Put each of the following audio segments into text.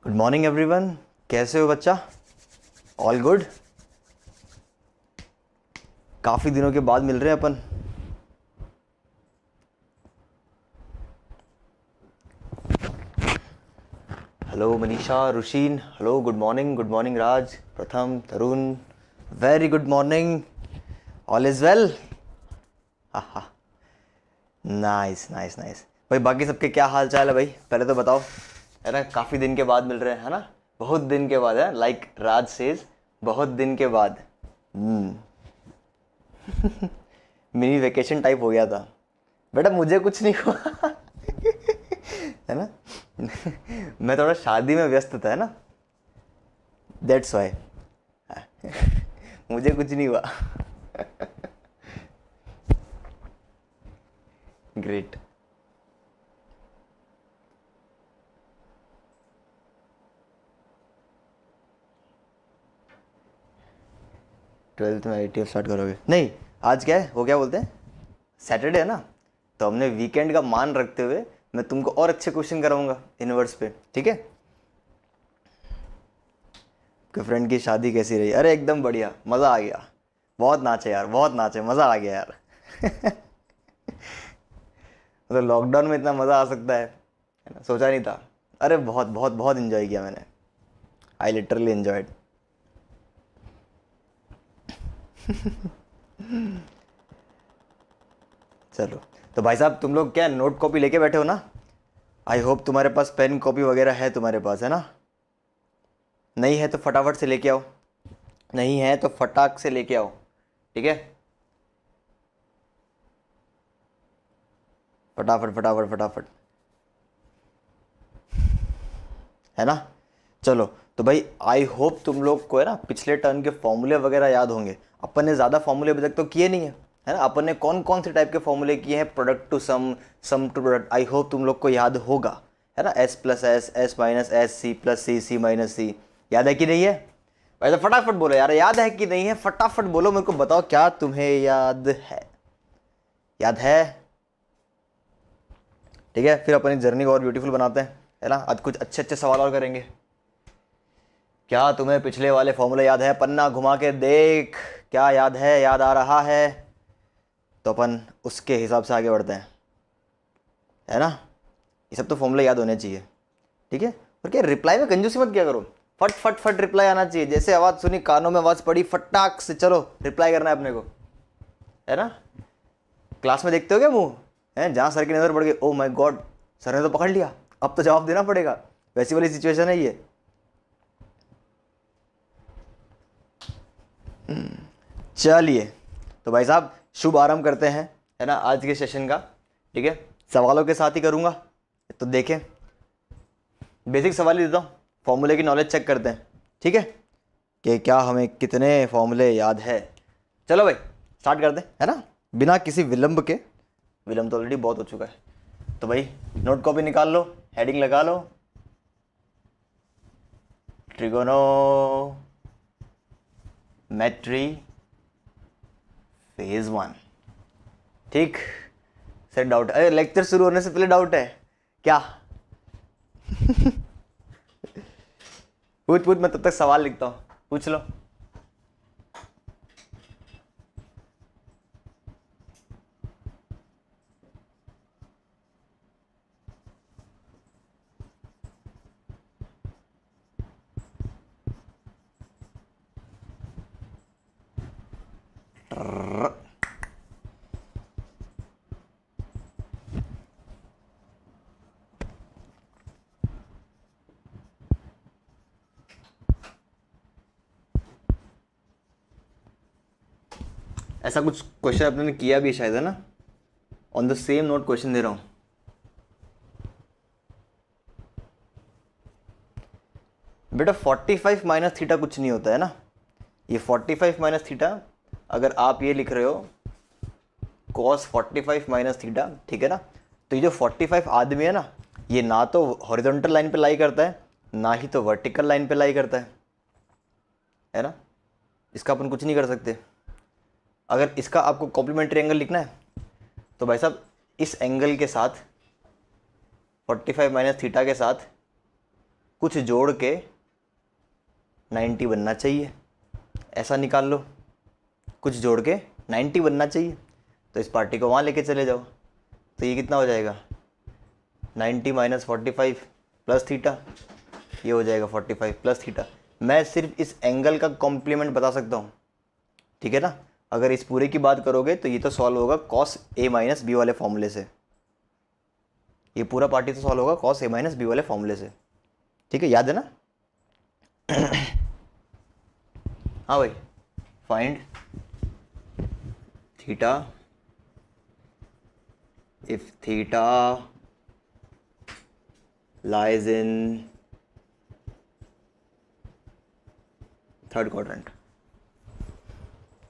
Good morning everyone. कैसे हो बच्चा? All good? काफ़ी दिनों के बाद मिल रहे हैं अपन। Hello Manisha, Rushin, hello, good morning Raj, Pratham, Tarun, very good morning. All is well? हाँ हाँ, नाइस नाइस नाइस। भाई बाकी सबके क्या हाल चाल है भाई? पहले तो बताओ, है ना? काफ़ी दिन के बाद मिल रहे हैं, है ना? बहुत दिन के बाद है, लाइक राज सेज, बहुत दिन के बाद। मिनी वेकेशन टाइप हो गया था बेटा, मुझे कुछ नहीं हुआ। है ना? मैं थोड़ा शादी में व्यस्त था, है ना? That's why. मुझे कुछ नहीं हुआ। ग्रेट। ट्वेल्थ में ITF स्टार्ट करोगे? नहीं, आज क्या है, वो क्या बोलते हैं, सैटरडे है ना, तो हमने वीकेंड का मान रखते हुए मैं तुमको और अच्छे क्वेश्चन कराऊंगा इनवर्स पे, ठीक है? कि फ्रेंड की शादी कैसी रही? अरे एकदम बढ़िया, मज़ा आ गया। बहुत नाचे यार, बहुत नाचे, मज़ा आ गया यार। मतलब लॉकडाउन में इतना मज़ा आ सकता है ना? सोचा नहीं था। अरे बहुत बहुत बहुत इन्जॉय किया मैंने। I literally enjoyed. चलो, तो भाई साहब तुम लोग क्या नोट कॉपी लेके बैठे हो ना? आई होप तुम्हारे पास पेन कॉपी वगैरह है तुम्हारे पास, है ना? नहीं है तो फटाफट से लेके आओ। नहीं है तो फटाक से लेके आओ, ठीक है? फटाफट फटाफट फटाफट, है ना? चलो, तो भाई आई होप तुम लोग को, है ना, पिछले टर्न के फॉर्मूले वगैरह याद होंगे। अपन ने ज़्यादा फॉर्मूले अभी तक तो किए नहीं है ना? अपन ने कौन कौन से टाइप के फॉर्मूले किए हैं? Product to sum, sum to product. I hope तुम लोग को याद होगा, है ना? S plus S, S minus S, C plus C, C minus C. याद है कि नहीं है? भाई तो फटाफट बोलो यार, याद है कि नहीं है? फटाफट बोलो, मेरे को बताओ क्या तुम्हें याद है? याद है? ठीक है, फिर अपन एक जर्नी को और ब्यूटीफुल बनाते हैं, है ना? आज कुछ अच्छे अच्छे सवाल और करेंगे। क्या तुम्हें पिछले वाले फॉर्मूले याद है? पन्ना घुमा के देख, क्या याद है? याद आ रहा है तो अपन उसके हिसाब से आगे बढ़ते हैं, है ना? ये सब तो फॉर्मूले याद होने चाहिए, ठीक है? और क्या, रिप्लाई में कंजूसी मत किया करो। फट फट फट रिप्लाई आना चाहिए। जैसे आवाज़ सुनी, कानों में आवाज़ पड़ी, फटाक से चलो रिप्लाई करना है अपने को, है ना? क्लास में देखते हो क्या मुंह, है जहाँ सर की नज़र पड़ गई, ओ माय गॉड, सर ने तो पकड़ लिया, अब तो जवाब देना पड़ेगा। वैसी वाली सिचुएशन है ये। चलिए, तो भाई साहब शुभ आरंभ करते हैं, है ना, आज के सेशन का, ठीक है? सवालों के साथ ही करूँगा, तो देखें, बेसिक सवाल ही देता हूँ, फॉर्मूले की नॉलेज चेक करते हैं, ठीक है? कि क्या हमें कितने फॉर्मूले याद है। चलो भाई स्टार्ट कर दें, है ना, बिना किसी विलंब के। विलंब तो ऑलरेडी बहुत हो चुका है। तो भाई नोट कॉपी निकाल लो, हेडिंग लगा लो, ट्रिगोनोमेट्री फेज 1, ठीक? सर डाउट, अरे लेक्चर शुरू होने से पहले डाउट है क्या? पूछ पूछ, मैं तब तक सवाल लिखता हूँ, पूछ लो। ऐसा कुछ क्वेश्चन आपने किया भी शायद, है ना? On the same note question दे रहा हूँ। बेटा 45 माइनस थीटा कुछ नहीं होता है ना। ये 45 माइनस थीटा, अगर आप ये लिख रहे हो cos 45 माइनस थीटा, ठीक है ना, तो ये जो 45 आदमी है ना, ये ना तो हॉरिजॉन्टल लाइन पे लाई करता है, ना ही तो वर्टिकल लाइन पे लाई करता है ना? इसका अपन कुछ नहीं कर सकते। अगर इसका आपको कॉम्प्लीमेंट्री एंगल लिखना है तो भाई साहब इस एंगल के साथ 45 माइनस थीटा के साथ कुछ जोड़ के 90 बनना चाहिए, ऐसा निकाल लो। कुछ जोड़ के 90 बनना चाहिए, तो इस पार्टी को वहाँ लेके चले जाओ। तो ये कितना हो जाएगा 90 माइनस 45 प्लस थीटा, ये हो जाएगा 45 प्लस थीटा। मैं सिर्फ इस एंगल का कॉम्प्लीमेंट बता सकता हूँ, ठीक है ना। अगर इस पूरे की बात करोगे तो ये तो सॉल्व होगा कॉस ए माइनस बी वाले फॉर्मूले से, ये पूरा पार्टी तो सॉल्व होगा कॉस ए माइनस बी वाले फॉर्मूले से, ठीक है, याद है ना। हाँ भाई, find theta if theta lies in third quadrant.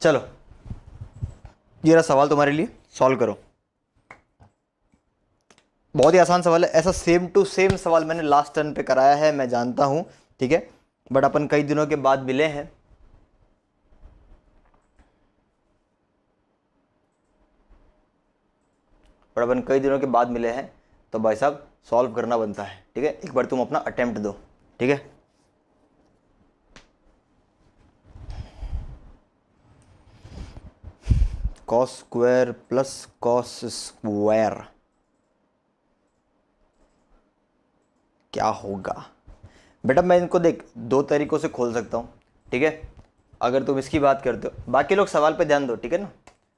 चलो ये रहा सवाल तुम्हारे लिए, सॉल्व करो। बहुत ही आसान सवाल है, ऐसा सेम टू सेम सवाल मैंने लास्ट टर्न पे कराया है, मैं जानता हूं, ठीक है, बट अपन कई दिनों के बाद मिले हैं। तो भाई साहब सॉल्व करना बनता है, ठीक है। एक बार तुम अपना अटेम्प्ट दो, ठीक है। Cos square plus cos square क्या होगा बेटा। मैं इनको देख दो तरीकों से खोल सकता हूँ, ठीक है। अगर तुम इसकी बात करते हो, बाकी लोग सवाल पे ध्यान दो, ठीक है ना।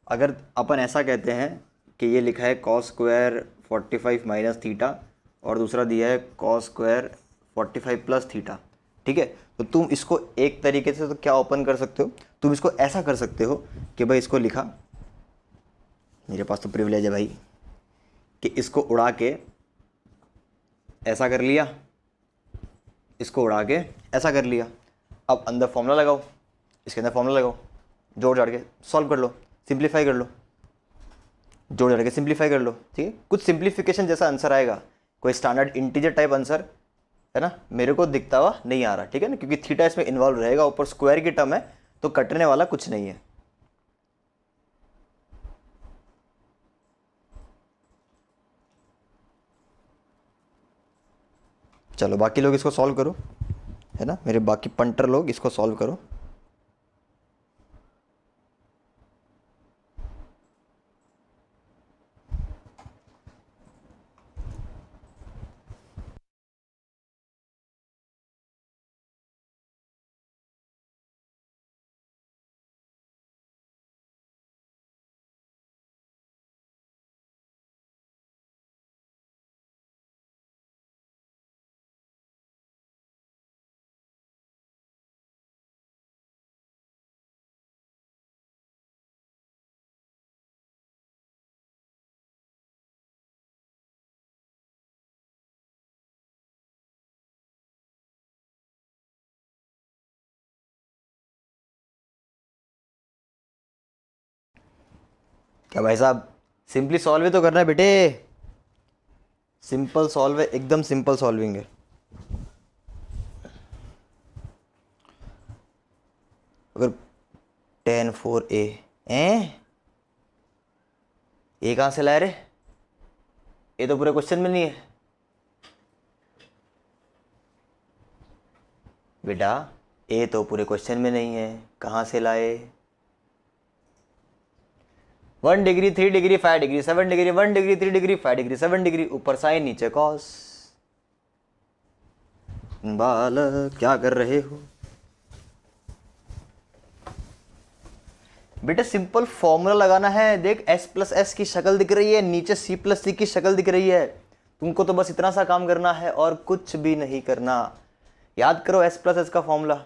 अगर अपन ऐसा कहते हैं कि ये लिखा है कॉस स्क्वायर 45 माइनस थीटा और दूसरा दिया है कॉस स्क्वायर 45 प्लस थीटा, ठीक है। तो तुम इसको एक तरीके से तो क्या ओपन कर सकते हो, तुम इसको ऐसा कर सकते हो कि भाई इसको लिखा, मेरे पास तो प्रिविलेज है भाई, कि इसको उड़ा के ऐसा कर लिया, इसको उड़ा के ऐसा कर लिया। अब अंदर फॉर्मूला लगाओ, इसके अंदर फॉर्मूला लगाओ, जोड़ जाड़ के सॉल्व कर लो, सिंप्लीफाई कर लो, जोड़ जाड़ के सिंप्लीफाई कर लो, ठीक है। कुछ सिंप्लीफिकेशन जैसा आंसर आएगा, कोई स्टैंडर्ड इंटीजर टाइप आंसर है ना, मेरे को दिखता हुआ नहीं आ रहा, ठीक है ना, क्योंकि थीटा इसमें इन्वॉल्व रहेगा, ऊपर स्क्वायर की टर्म है तो कटने वाला कुछ नहीं है। चलो बाकी लोग इसको सॉल्व करो, है ना, मेरे बाकी पंटर लोग इसको सॉल्व करो। क्या भाई साहब, सिंपली सॉल्व ही तो करना है बेटे, सिंपल सॉल्व है, एकदम सिंपल सॉल्विंग है। अगर tan 4a ए कहाँ से लाए रे, ये तो पूरे क्वेश्चन में नहीं है बेटा, ए तो पूरे क्वेश्चन में नहीं है, कहाँ से लाए। 1 degree 3 degree 5 degree 7 degree 1 degree 3 degree 5 degree 7 degree, ऊपर साइन नीचे कॉस। बालक क्या कर रहे हो बेटा, सिंपल फॉर्मूला लगाना है। देख s प्लस एस की शक्ल दिख रही है, नीचे c प्लस सी की शक्ल दिख रही है, तुमको तो बस इतना सा काम करना है और कुछ भी नहीं करना। याद करो s प्लस एस का फॉर्मूला,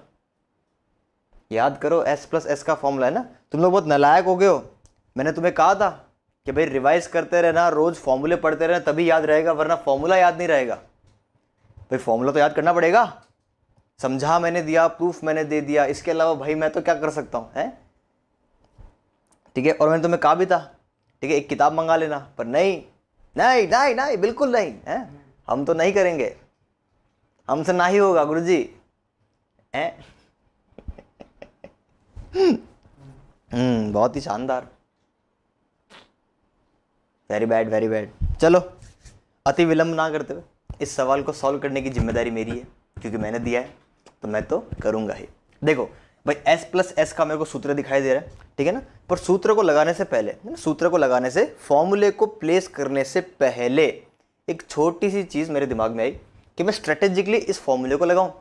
याद करो s प्लस एस का फॉर्मूला है ना। तुम लोग बहुत नालायक हो गए हो, मैंने तुम्हें कहा था कि भाई रिवाइज करते रहना, रोज फॉर्मूले पढ़ते रहना, तभी याद रहेगा, वरना फॉर्मूला याद नहीं रहेगा। भाई फॉर्मूला तो याद करना पड़ेगा, समझा मैंने दिया, प्रूफ मैंने दे दिया, इसके अलावा भाई मैं तो क्या कर सकता हूँ, है ठीक है। और मैंने तुम्हें कहा भी था, ठीक है, एक किताब मंगा लेना, पर नहीं नहीं नहीं नहीं, बिल्कुल नहीं है, हम तो नहीं करेंगे, हमसे ना ही होगा गुरुजी है। बहुत ही शानदार, वेरी बैड वेरी बैड। चलो अति विलंब ना करते हुए इस सवाल को सॉल्व करने की जिम्मेदारी मेरी है। क्योंकि मैंने दिया है तो मैं तो करूँगा ही। देखो भाई s प्लस एस का मेरे को सूत्र दिखाई दे रहा है, ठीक है ना, पर सूत्र को लगाने से पहले, सूत्र को लगाने से, फॉर्मूले को प्लेस करने से पहले एक छोटी सी चीज़ मेरे दिमाग में आई कि मैं स्ट्रेटेजिकली इस फॉर्मूले को लगाऊं।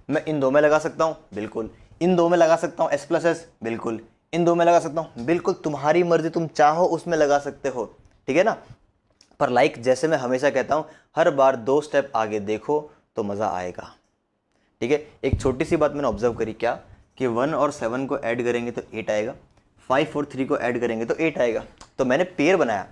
मैं इन दो में लगा सकता हूं, बिल्कुल। इन दो में लगा सकता हूं, s प्लस एस, बिल्कुल। इन दो में लगा सकता हूं, बिल्कुल। तुम्हारी मर्जी, तुम चाहो उसमें लगा सकते हो, ठीक है ना। पर लाइक जैसे मैं हमेशा कहता हूं, हर बार 2 स्टेप आगे देखो तो मज़ा आएगा, ठीक है। एक छोटी सी बात मैंने ऑब्जर्व करी, क्या कि 1 और 7 को ऐड करेंगे तो 8 आएगा, 5 और 3 को ऐड करेंगे तो 8 आएगा। तो मैंने पेयर बनाया।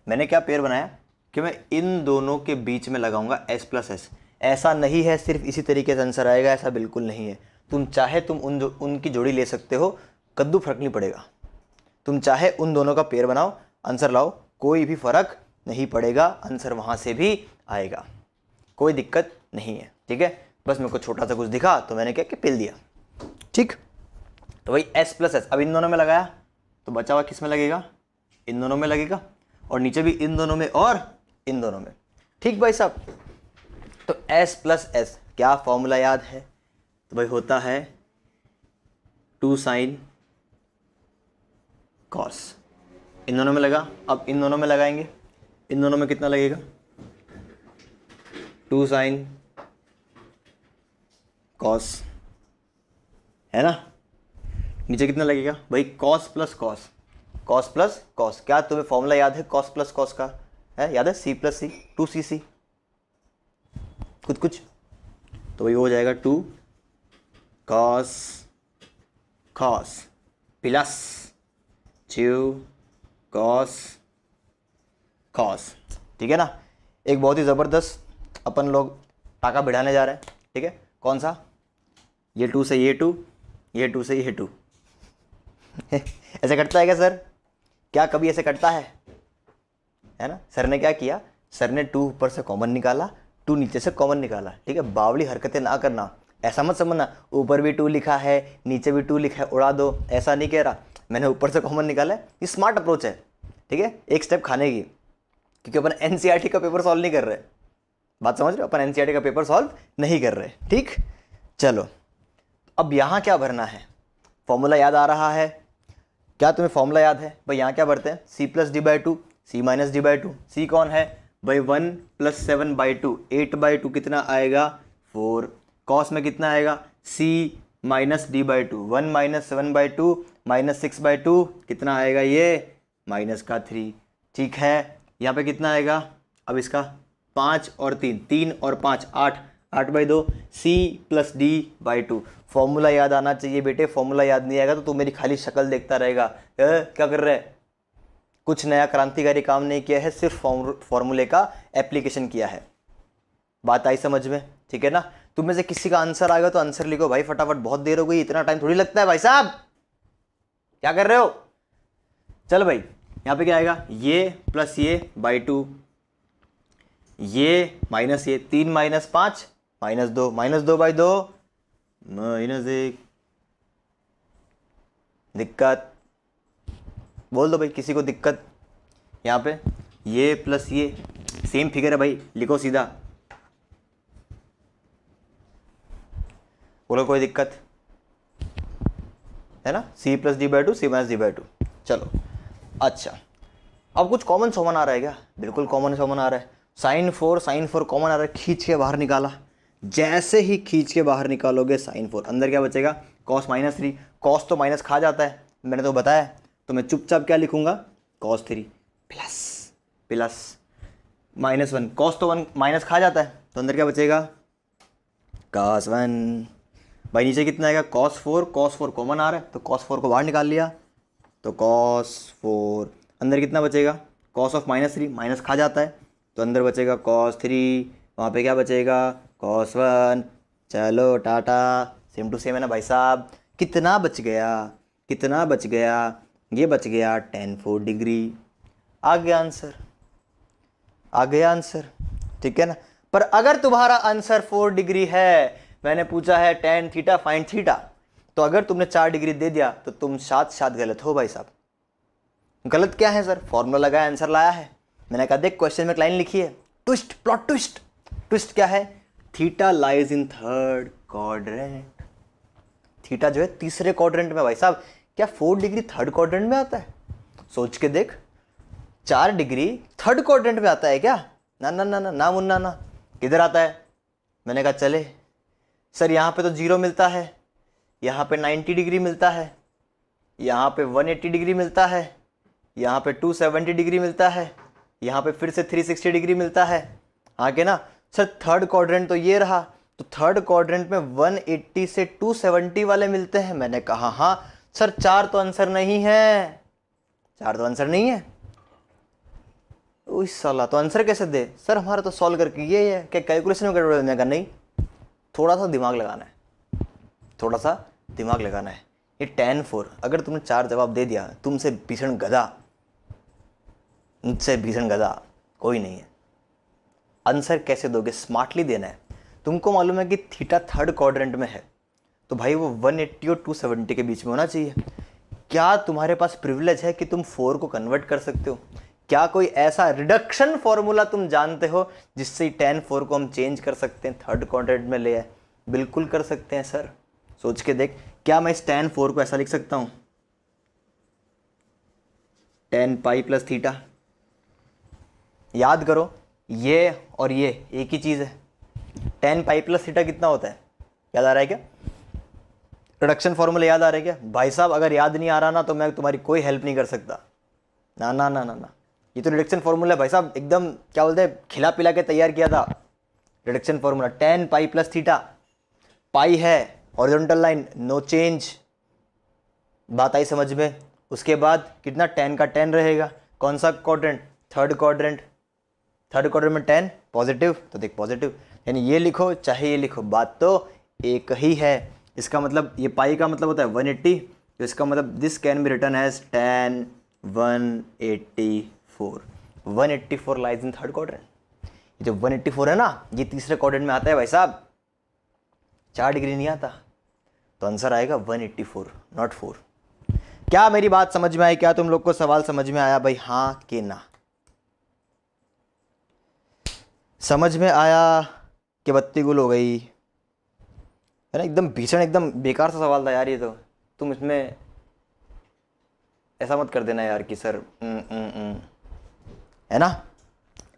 मैंने क्या पेयर बनाया कि मैं इन दोनों के बीच में लगाऊंगा s प्लस एस। ऐसा नहीं है सिर्फ इसी तरीके से आंसर आएगा, ऐसा बिल्कुल नहीं है। तुम चाहे तुम उनकी जोड़ी ले सकते हो, कद्दू फर्क नहीं पड़ेगा। तुम चाहे उन दोनों का पेयर बनाओ, आंसर लाओ, कोई भी फर्क नहीं पड़ेगा, आंसर वहाँ से भी आएगा, कोई दिक्कत नहीं है, ठीक है। बस मेरे को छोटा सा कुछ दिखा तो मैंने क्या कि पिल दिया, ठीक। तो भाई s प्लस एस अब इन दोनों में लगाया तो बचा हुआ किस में लगेगा, इन दोनों में लगेगा, और नीचे भी इन दोनों में और इन दोनों में, ठीक भाई साहब। तो s प्लस एस क्या फॉर्मूला याद है, तो भाई होता है 2 साइन कॉस। इन दोनों में लगा, अब इन दोनों में लगाएंगे, इन दोनों में कितना लगेगा, 2 साइन कॉस, है ना। नीचे कितना लगेगा भाई, cos plus cos, cos plus cos. क्या तुम्हें फॉर्मूला याद है कॉस प्लस कॉस का, है याद है, सी प्लस सी, 2cc कुछ। तो वही हो जाएगा 2 cos cos plus 2 cos cos, ठीक है ना। एक बहुत ही ज़बरदस्त अपन लोग टाका बिठाने जा रहे हैं, ठीक है। कौन सा, ये 2 से ये 2, ये 2 से ये 2 ऐसे कटता है क्या सर, क्या कभी ऐसे कटता है ना। सर ने क्या किया, सर ने 2 ऊपर से कॉमन निकाला, 2 नीचे से कॉमन निकाला, ठीक है। बावली हरकतें ना करना, ऐसा मत समझना ऊपर भी 2 लिखा है नीचे भी 2 लिखा है उड़ा दो, ऐसा नहीं कह रहा। मैंने ऊपर से कॉमन निकाला है, ये स्मार्ट अप्रोच है, ठीक है, एक स्टेप खाने की, क्योंकि अपन एनसीईआरटी का पेपर सॉल्व नहीं कर रहे, बात समझ रहे हो, अपन एनसीईआरटी का पेपर सॉल्व नहीं कर रहे, ठीक। चलो अब यहाँ क्या भरना है, फॉर्मूला याद आ रहा है, क्या तुम्हें फॉर्मूला याद है भाई। यहाँ क्या भरते हैं, c plus D by 2, C minus D by 2। C कौन है भाई, 1 प्लस 7 बाई 2, 8 बाई 2 कितना आएगा 4। कॉस में कितना आएगा, c minus D by 2, 1 minus 7 by 2 minus 6 by 2 कितना आएगा, ये माइनस का 3, ठीक है। यहाँ पे कितना आएगा, अब इसका 5 और 3, 3 और 5 8, 8 by 2, c plus D by 2। Formula याद आना चाहिए बेटे, फॉर्मूला याद नहीं आएगा तो तू मेरी खाली शक्ल देखता रहेगा, क्या कर रहे है, कुछ नया क्रांतिकारी काम नहीं किया है, सिर्फ फॉर्मूले का एप्लीकेशन किया है। बात आई समझ में, ठीक है ना। तुम में से किसी का आंसर आएगा तो आंसर लिखो भाई फटाफट, बहुत देर हो गई, इतना टाइम थोड़ी लगता है भाई साहब, क्या कर रहे हो। चल भाई यहाँ पे क्या आएगा, ये प्लस ये बाई 2, ये माइनस ये, 3 minus 5 minus 2, minus 2 by 2 minus 1। दिक्कत बोल दो भाई, किसी को दिक्कत। यहाँ पे ये प्लस ये सेम फिगर है भाई, लिखो सीधा, बोलो कोई दिक्कत है ना। c plus D by 2, C minus D by 2। चलो अच्छा, अब कुछ कॉमन सॉमन आ रहा है क्या, बिल्कुल कॉमन सॉमन आ रहा है। साइन 4 कॉमन आ रहा है, खींच के बाहर निकाला, जैसे ही खींच के बाहर निकालोगे साइन 4, अंदर क्या बचेगा, कॉस माइनस 3। कॉस तो माइनस खा जाता है, मैंने तो बताया, तो मैं चुपचाप क्या लिखूंगा, cos 3 plus plus minus 1। Cos तो 1 माइनस खा जाता है, तो अंदर क्या बचेगा, कॉस 1। भाई नीचे कितना आएगा, कॉस 4, कॉस 4 कॉमन आ रहा है तो कॉस 4 को बाहर निकाल लिया, तो कॉस 4। अंदर कितना बचेगा, कॉस ऑफ माइनस 3 माइनस खा जाता है, तो अंदर बचेगा कॉस 3, वहाँ पे क्या बचेगा, कॉस 1। चलो टाटा, सेम टू सेम है ना भाई साहब। कितना बच गया, कितना बच गया, ये बच गया tan 4 डिग्री। आ गया आंसर, आ गया आंसर, ठीक है ना। पर अगर तुम्हारा आंसर 4 डिग्री है, मैंने पूछा है tan थीटा फाइंड थीटा, तो अगर तुमने 4 डिग्री दे दिया तो तुम साथ गलत हो भाई साहब। गलत क्या है सर, फॉर्मूला लगाया आंसर लाया है। मैंने कहा देख क्वेश्चन में एक लाइन लिखी है, ट्विस्ट, प्लॉट ट्विस्ट। ट्विस्ट क्या है, theta lies in third quadrant. Theta जो है तीसरे क्वाड्रेंट में। भाई साहब क्या 4 डिग्री थर्ड क्वाड्रेंट में आता है? सोच के देख, 4 डिग्री थर्ड क्वाड्रेंट में आता है क्या? ना ना ना ना ना मुन्ना ना। किधर आता है? मैंने कहा चले सर, यहाँ पे तो 0 मिलता है, यहाँ पे 90 डिग्री मिलता है, यहाँ पे 180 डिग्री मिलता है, यहाँ पे 270 डिग्री मिलता है, यहाँ पे फिर से 360 डिग्री मिलता है। हाँ के ना सर, थर्ड क्वाड्रेंट तो ये रहा, तो थर्ड क्वाड्रेंट में 180 से 270 वाले मिलते हैं। मैंने कहा हाँ सर, 4 तो आंसर नहीं है, 4 तो आंसर नहीं है। उस साला तो आंसर कैसे दे सर, हमारा तो सॉल्व करके ये है क्या कैलकुलेशन में गड़बड़? मैंने कहा नहीं, थोड़ा सा दिमाग लगाना है, थोड़ा सा दिमाग लगाना है। ये tan 4 अगर तुमने 4 जवाब दे दिया, तुमसे भीषण गधा, मुझसे भीषण गधा कोई नहीं है। आंसर कैसे दोगे? स्मार्टली देना है। तुमको मालूम है कि थीटा थर्ड क्वाड्रेंट में है, तो भाई वो 180 और 270 के बीच में होना चाहिए। क्या तुम्हारे पास प्रिविलेज है कि तुम 4 को कन्वर्ट कर सकते हो? क्या कोई ऐसा रिडक्शन फॉर्मूला तुम जानते हो जिससे tan 4 को हम चेंज कर सकते हैं, थर्ड क्वाड्रेंट में ले आए? बिल्कुल कर सकते हैं सर। सोच के देख, क्या मैं इस tan 4 को ऐसा लिख सकता हूं, tan पाई प्लस थीटा? याद करो, ये और ये एक ही चीज़ है। tan पाई प्लस थीटा कितना होता है? याद आ रहा है क्या? रिडक्शन फॉर्मूला याद आ रहा है क्या? भाई साहब अगर याद नहीं आ रहा ना तो मैं तुम्हारी कोई हेल्प नहीं कर सकता। ना ना ना ना ना, ये तो रिडक्शन फॉर्मूला भाई साहब एकदम क्या बोलते हैं, खिला पिला के तैयार किया था। Reduction formula tan pi plus theta. Pi है हॉरिजॉन्टल लाइन, नो चेंज, बात आई समझ में? उसके बाद कितना tan का tan रहेगा, कौन सा quadrant? Third quadrant. Third quadrant में tan पॉजिटिव, तो देख पॉजिटिव, यानी ये लिखो चाहे ये लिखो, बात तो एक ही है। इसका मतलब ये पाई का मतलब होता है 180, तो इसका मतलब this can be written as tan 184। 184 lies in third quadrant. ये जो 184 है ना, ये तीसरे क्वाड्रेंट में आता है भाई साहब, 4 डिग्री नहीं आता, तो आंसर आएगा 184 नॉट 4। क्या मेरी बात समझ में आई? क्या तुम लोग को सवाल समझ में आया भाई, हाँ कि ना? समझ में आया कि बत्ती गुल हो गई? है ना, एकदम भीषण एकदम बेकार सा सवाल था यार ये तो। तुम इसमें ऐसा मत कर देना यार कि सर है ना।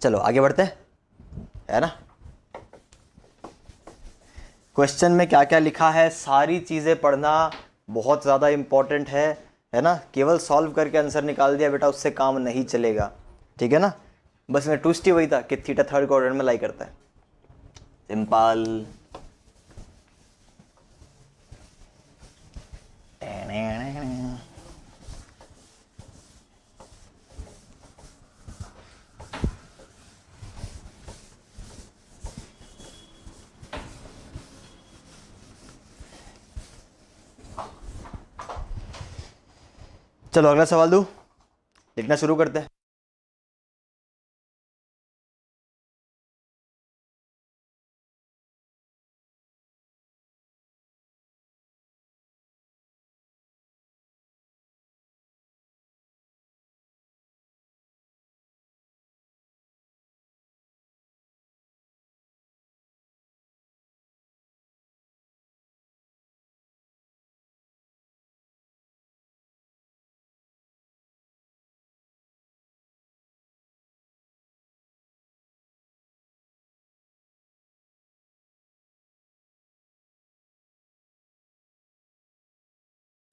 चलो आगे बढ़ते हैं, है ना। क्वेश्चन में क्या क्या लिखा है, सारी चीज़ें पढ़ना बहुत ज़्यादा इम्पॉर्टेंट है ना। केवल सॉल्व करके आंसर निकाल दिया बेटा, उससे काम नहीं चलेगा, ठीक है ना। बस मैं ट्विस्ट ही वही था कि थीटा थर्ड क्वाड्रेंट में लाई करता है, सिंपल। चलो अगला सवाल दूं, लिखना शुरू करते हैं।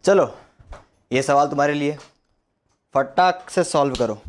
चलो ये सवाल तुम्हारे लिए, फटाक से सॉल्व करो।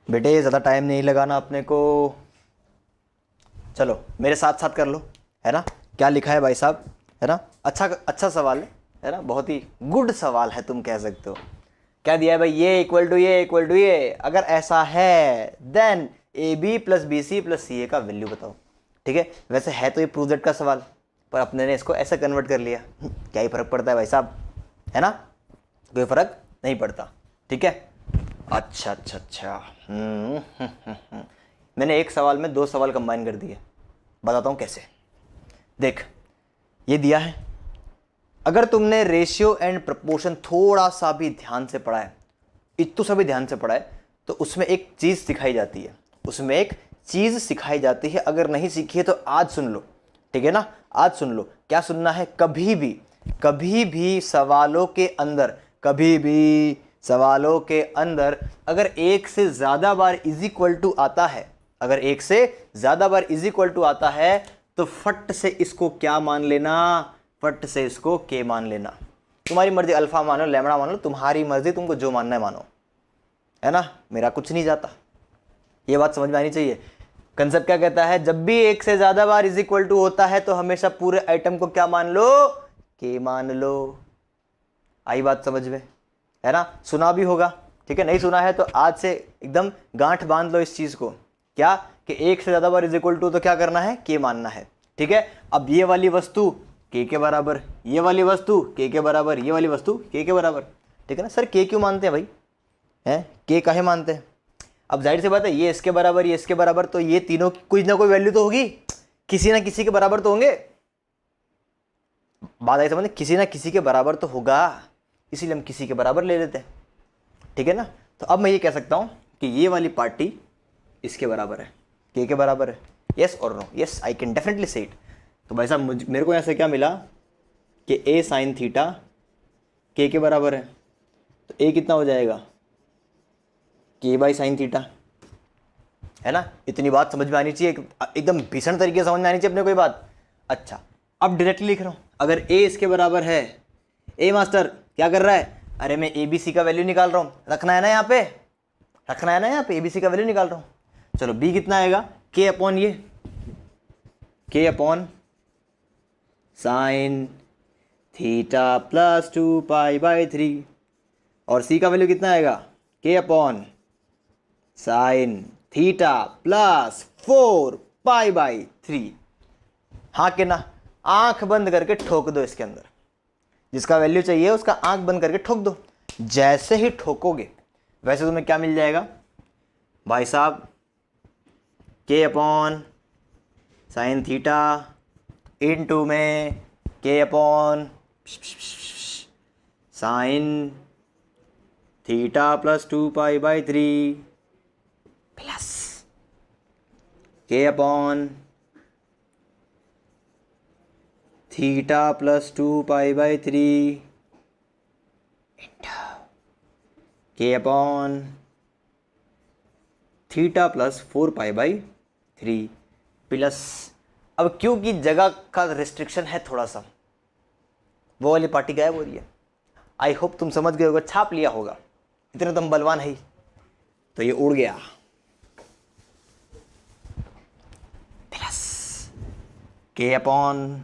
बेटे ज़्यादा टाइम नहीं लगाना अपने को, चलो मेरे साथ साथ कर लो, है ना। क्या लिखा है भाई साहब, है ना। अच्छा अच्छा सवाल है ना, बहुत ही गुड सवाल है, तुम कह सकते हो। क्या दिया है भाई, ये इक्वल टू ये इक्वल टू ये, अगर ऐसा है then A B plus B C plus C A का वैल्यू बताओ। ठीक है, वैसे है तो ये प्रूव दैट का सवाल, पर अपने ने इसको ऐसे कन्वर्ट कर लिया, क्या ही फर्क पड़ता है भाई साहब, है ना, कोई फर्क नहीं पड़ता। ठीक है, अच्छा अच्छा अच्छा। मैंने एक सवाल में दो सवाल कंबाइन कर दिए, बताता हूँ कैसे। देख, ये दिया है, अगर तुमने रेशियो एंड प्रपोर्शन थोड़ा सा भी ध्यान से पढ़ा है, इतना सा भी ध्यान से पढ़ा है, तो उसमें एक चीज़ सिखाई जाती है, उसमें एक चीज़ सिखाई जाती है। अगर नहीं सीखी है तो आज सुन लो, ठीक है ना, आज सुन लो। क्या सुनना है, कभी भी सवालों के अंदर, कभी भी सवालों के अंदर अगर एक से ज़्यादा बार इज इक्वल टू आता है, अगर एक से ज़्यादा बार इज इक्वल टू आता है, तो फट से इसको क्या मान लेना, फट से इसको के मान लेना। तुम्हारी मर्जी, अल्फा मानो लैम्बडा मान लो, तुम्हारी मर्जी, तुमको जो मानना है मानो, है ना, मेरा कुछ नहीं जाता। ये बात समझ में आनी चाहिए। कंसेप्ट क्या कहता है, जब भी एक से ज्यादा बार इज इक्वल टू होता है तो हमेशा पूरे आइटम को क्या मान लो, के मान लो। आई बात समझ में, है ना। सुना भी होगा, ठीक है, नहीं सुना है तो आज से एकदम गांठ बांध लो इस चीज को, क्या कि एक से ज्यादा बार इज इक्वल टू तो क्या करना है, के मानना है। ठीक है, अब ये वाली वस्तु के बराबर, ये वाली वस्तु के बराबर, ये वाली वस्तु के बराबर। ठीक है ना सर, के क्यों मानते हैं भाई, हैं के काहे मानते हैं। अब जाहिर सी बात है, ये इसके बराबर, ये इसके बराबर, तो ये तीनों की कोई ना कोई वैल्यू तो होगी, किसी ना किसी के बराबर तो होंगे। बात आई समझ, किसी ना किसी के बराबर तो होगा, इसीलिए हम किसी के बराबर ले लेते हैं। ठीक है ना, तो अब मैं ये कह सकता हूं कि ये वाली पार्टी इसके बराबर है, के बराबर है। यस और no, yes I can definitely say it. तो भाई साहब मेरे को यहाँ से क्या मिला कि ए साइन थीटा के बराबर है, तो ए कितना हो जाएगा, के बाई साइन थीटा, है ना। इतनी बात समझ में आनी चाहिए, एकदम भीषण तरीके से समझ में आनी चाहिए अपने कोई बात। अच्छा, अब डायरेक्टली लिख रहा हूँ, अगर ए इसके बराबर है, ए मास्टर क्या कर रहा है, अरे मैं ए बी सी का वैल्यू निकाल रहा हूँ, रखना है ना यहाँ पे, रखना है ना यहाँ पे, ए बी सी का वैल्यू निकाल रहा हूँ। चलो बी कितना आएगा, के अपॉन ये, के अपॉन साइन थीटा प्लस 2π/3, और सी का वैल्यू कितना आएगा, के अपॉन साइन थीटा प्लस 4π/3। हाँ के ना, आंख बंद करके ठोक दो इसके अंदर, जिसका वैल्यू चाहिए उसका आंख बंद करके ठोक दो। जैसे ही ठोकोगे वैसे तुम्हें क्या मिल जाएगा भाई साहब, के अपॉन साइन थीटा इनटू में के upon sine theta plus 2π/3 plus के अपॉन थीटा प्लस 2π/3 इंटू के अपॉन थीटा प्लस 4π/3 प्लस, अब क्योंकि जगह का रिस्ट्रिक्शन है थोड़ा सा, वो वाली पार्टी गायब हो रही है। आई होप तुम समझ गए होगा, छाप लिया होगा, इतने तुम बलवान है, तो ये उड़ गया। प्लस के अपॉन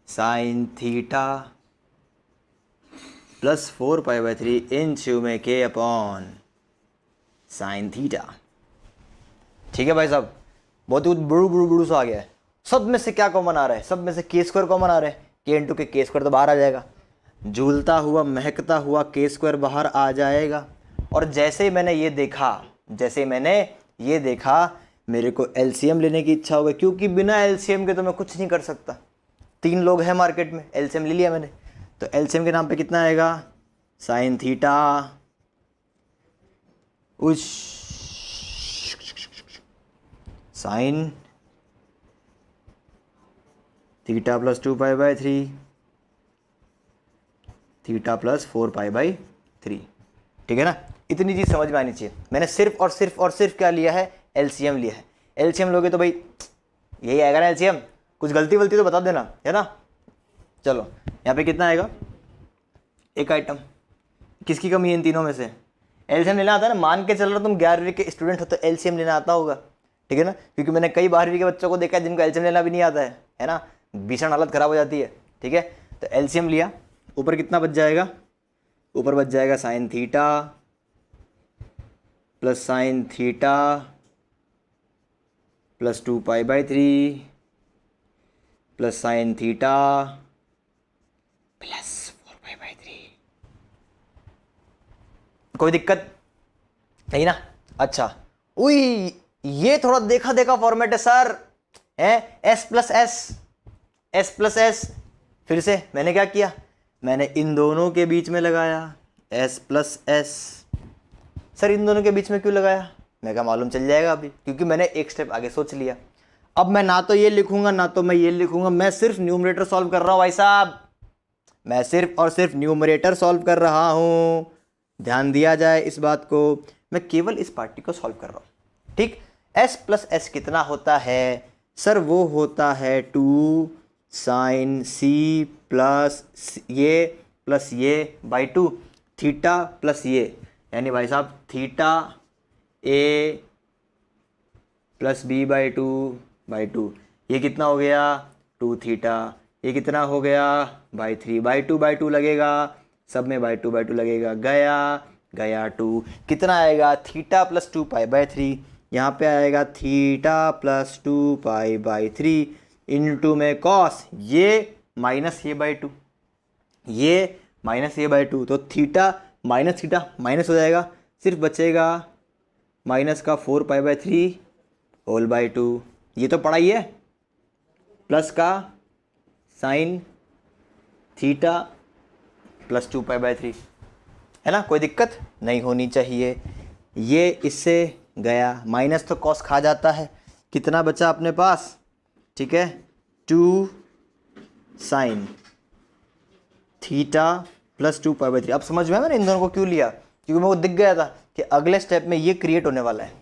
साइन थीटा प्लस 4π/3 इंचू में के अपॉन साइन थीटा। ठीक है भाई साहब, बहुत ही बुड़ू सा आ गया है। सब में से क्या कॉमन आ रहा है, सब में से के स्क्वायर कॉमन आ रहा है, के इंटू के स्क्वायर तो बाहर आ जाएगा, झूलता हुआ महकता हुआ के स्क्वायर बाहर आ जाएगा। और जैसे ही मैंने ये देखा, मेरे को एलसीएम लेने की इच्छा हो गई, क्योंकि बिना एलसीएम के तो मैं कुछ नहीं कर सकता। 3 लोग हैं मार्केट में, एलसीएम ले लिया मैंने, तो एलसीएम के नाम पे कितना आएगा, साइन थीटा उस sine theta plus 2π/3 theta plus 4π/3। ठीक है ना, इतनी चीज़ समझ में आनी चाहिए। मैंने सिर्फ और सिर्फ क्या लिया है, एलसीएम लिया है। एलसीएम लोगे तो भाई यही आएगा ना एलसीएम, कुछ गलती वलती तो बता देना, है ना। चलो यहाँ पे कितना आएगा, एक आइटम, किसकी कमी है इन तीनों में से, एलसीएम लेना आता है ना, मान के चल रहा तुम 11वीं के स्टूडेंट हो तो एलसीएम लेना आता होगा, ठीक है ना, क्योंकि मैंने कई 12वीं के बच्चों को देखा है जिनको एलसीएम लेना भी नहीं आता है ना, भीषण हालत खराब हो जाती है, ठीक है। तो एलसीएम लिया, ऊपर कितना बच जाएगा, ऊपर बच जाएगा sine theta plus sine theta plus 2π/3 plus sine theta plus 4π/3। कोई दिक्कत नहीं ना? अच्छा, उई ये थोड़ा देखा देखा फॉर्मेट है सर, है एस प्लस एस। फिर से मैंने क्या किया, मैंने इन दोनों के बीच में लगाया एस प्लस एस। सर इन दोनों के बीच में क्यों लगाया, मैं क्या मालूम चल जाएगा अभी, क्योंकि मैंने एक स्टेप आगे सोच लिया। अब मैं ना तो ये लिखूंगा ना तो मैं ये लिखूंगा, मैं सिर्फ न्यूमरेटर सॉल्व कर रहा हूं भाई साहब, मैं सिर्फ और सिर्फ न्यूमरेटर सॉल्व कर रहा हूं, ध्यान दिया जाए इस बात को, मैं केवल इस पार्टी को सॉल्व कर रहा हूं, ठीक। एस प्लस एस कितना होता है सर, वो होता है 2 साइन सी प्लस ये बाई 2 थीटा प्लस ये, यानी भाई साहब थीटा ए प्लस b/2 ये कितना हो गया 2 थीटा, ये कितना हो गया बाई 3/2 लगेगा, सब में बाई 2 लगेगा, गया 2, कितना आएगा थीटा प्लस 2π/3, यहाँ पे आएगा थीटा प्लस 2π/3 इंटू में कॉस ये माइनस ये बाई 2, ये माइनस ये बाई 2, तो थीटा माइनस हो जाएगा, सिर्फ बचेगा माइनस का 4π/3 होल बाई 2, ये तो पढ़ा ही है, प्लस का साइन थीटा प्लस 2π/3, है ना, कोई दिक्कत नहीं होनी चाहिए। ये इससे गया, माइनस तो कॉस खा जाता है, कितना बचा अपने पास, ठीक है 2 साइन थीटा प्लस 2π/3। अब समझ में मैंने इन दोनों को क्यों लिया, क्योंकि मेरे को दिख गया था कि अगले स्टेप में ये क्रिएट होने वाला है।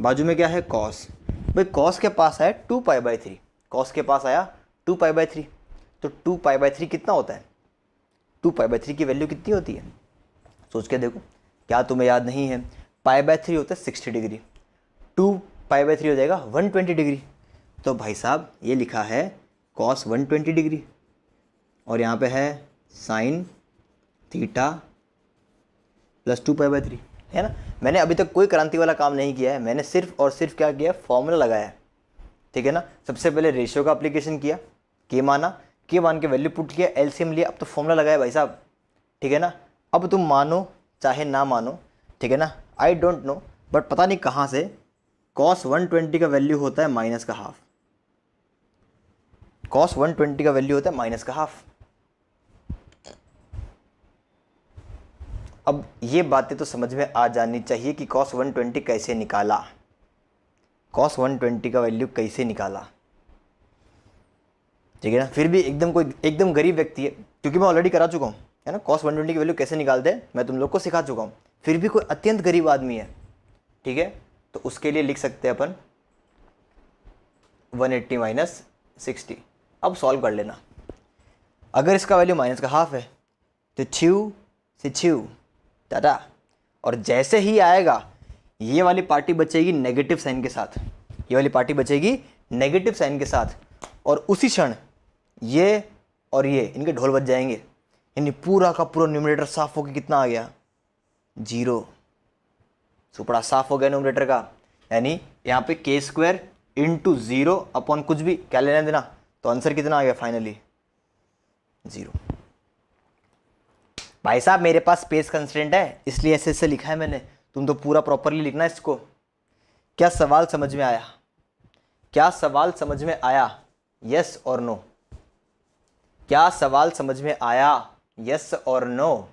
बाजू में क्या है कॉस, भाई कॉस के पास आया 2π/3, कॉस के पास आया 2π/3, तो 2π/3 कितना होता है, 2π/3 की वैल्यू कितनी होती है, सोच के देखो, क्या तुम्हें याद नहीं है, π/3 होता है 60 डिग्री, 2π/3 हो जाएगा 120 डिग्री, तो भाई साहब ये लिखा है कॉस 120 डिग्री, और यहाँ पे है साइन थीटा प्लस 2π/3, है ना। मैंने अभी तक कोई क्रांति वाला काम नहीं किया है, मैंने सिर्फ और सिर्फ क्या किया, फॉर्मूला लगाया है, ठीक है ना। सबसे पहले रेशियो का एप्लीकेशन किया, के मान के वैल्यू पुट किया, एलसीएम लिया, अब तो फॉर्मूला लगाया भाई साहब, ठीक है ना। अब तुम मानो चाहे ना मानो, ठीक है ना, आई डोंट नो, बट पता नहीं कहाँ से कॉस 120 का वैल्यू होता है माइनस का हाफ, कॉस 120 का वैल्यू होता है माइनस का हाफ। अब ये बातें तो समझ में आ जानी चाहिए कि कॉस 120 कैसे निकाला, कॉस 120 का वैल्यू कैसे निकाला, ठीक है ना। फिर भी एकदम गरीब व्यक्ति है, क्योंकि मैं ऑलरेडी करा चुका हूँ, है ना, कॉस 120 की वैल्यू कैसे निकालते हैं मैं तुम लोग को सिखा चुका हूँ। फिर भी कोई अत्यंत गरीब आदमी है, ठीक है, तो उसके लिए लिख सकते हैं अपन 180 माइनस 60। अब सॉल्व कर लेना, अगर इसका वैल्यू माइनस का हाफ है तो छू से छू टाटा, और जैसे ही आएगा ये वाली पार्टी बचेगी नेगेटिव साइन के साथ, ये वाली पार्टी बचेगी नेगेटिव साइन के साथ, और उसी क्षण ये और ये इनके ढोल बज जाएंगे, यानी पूरा का पूरा न्यूमरेटर साफ होकर कितना आ गया 0, सुपड़ा साफ हो गया न्यूमरेटर का, यानी यहाँ पे k² इंटू 0 अपॉन कुछ भी क्या लेना देना, तो आंसर कितना आ गया फाइनली 0। भाई साहब मेरे पास स्पेस कंस्ट्रेंट है इसलिए ऐसे लिखा है मैंने, तुम तो पूरा प्रॉपरली लिखना है इसको। क्या सवाल समझ में आया, क्या सवाल समझ में आया, यस और नो, क्या सवाल समझ में आया, यस और नो।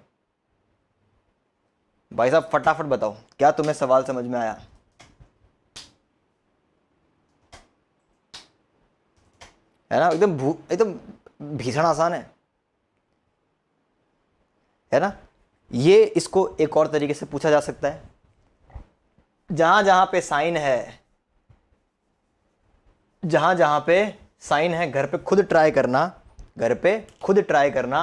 भाई साहब फटाफट बताओ, क्या तुम्हें सवाल समझ में आया, है ना, एकदम भीषण आसान है ना। ये इसको एक और तरीके से पूछा जा सकता है, जहां जहां पे साइन है, जहां जहां पे साइन है घर पे खुद ट्राई करना, घर पे खुद ट्राई करना,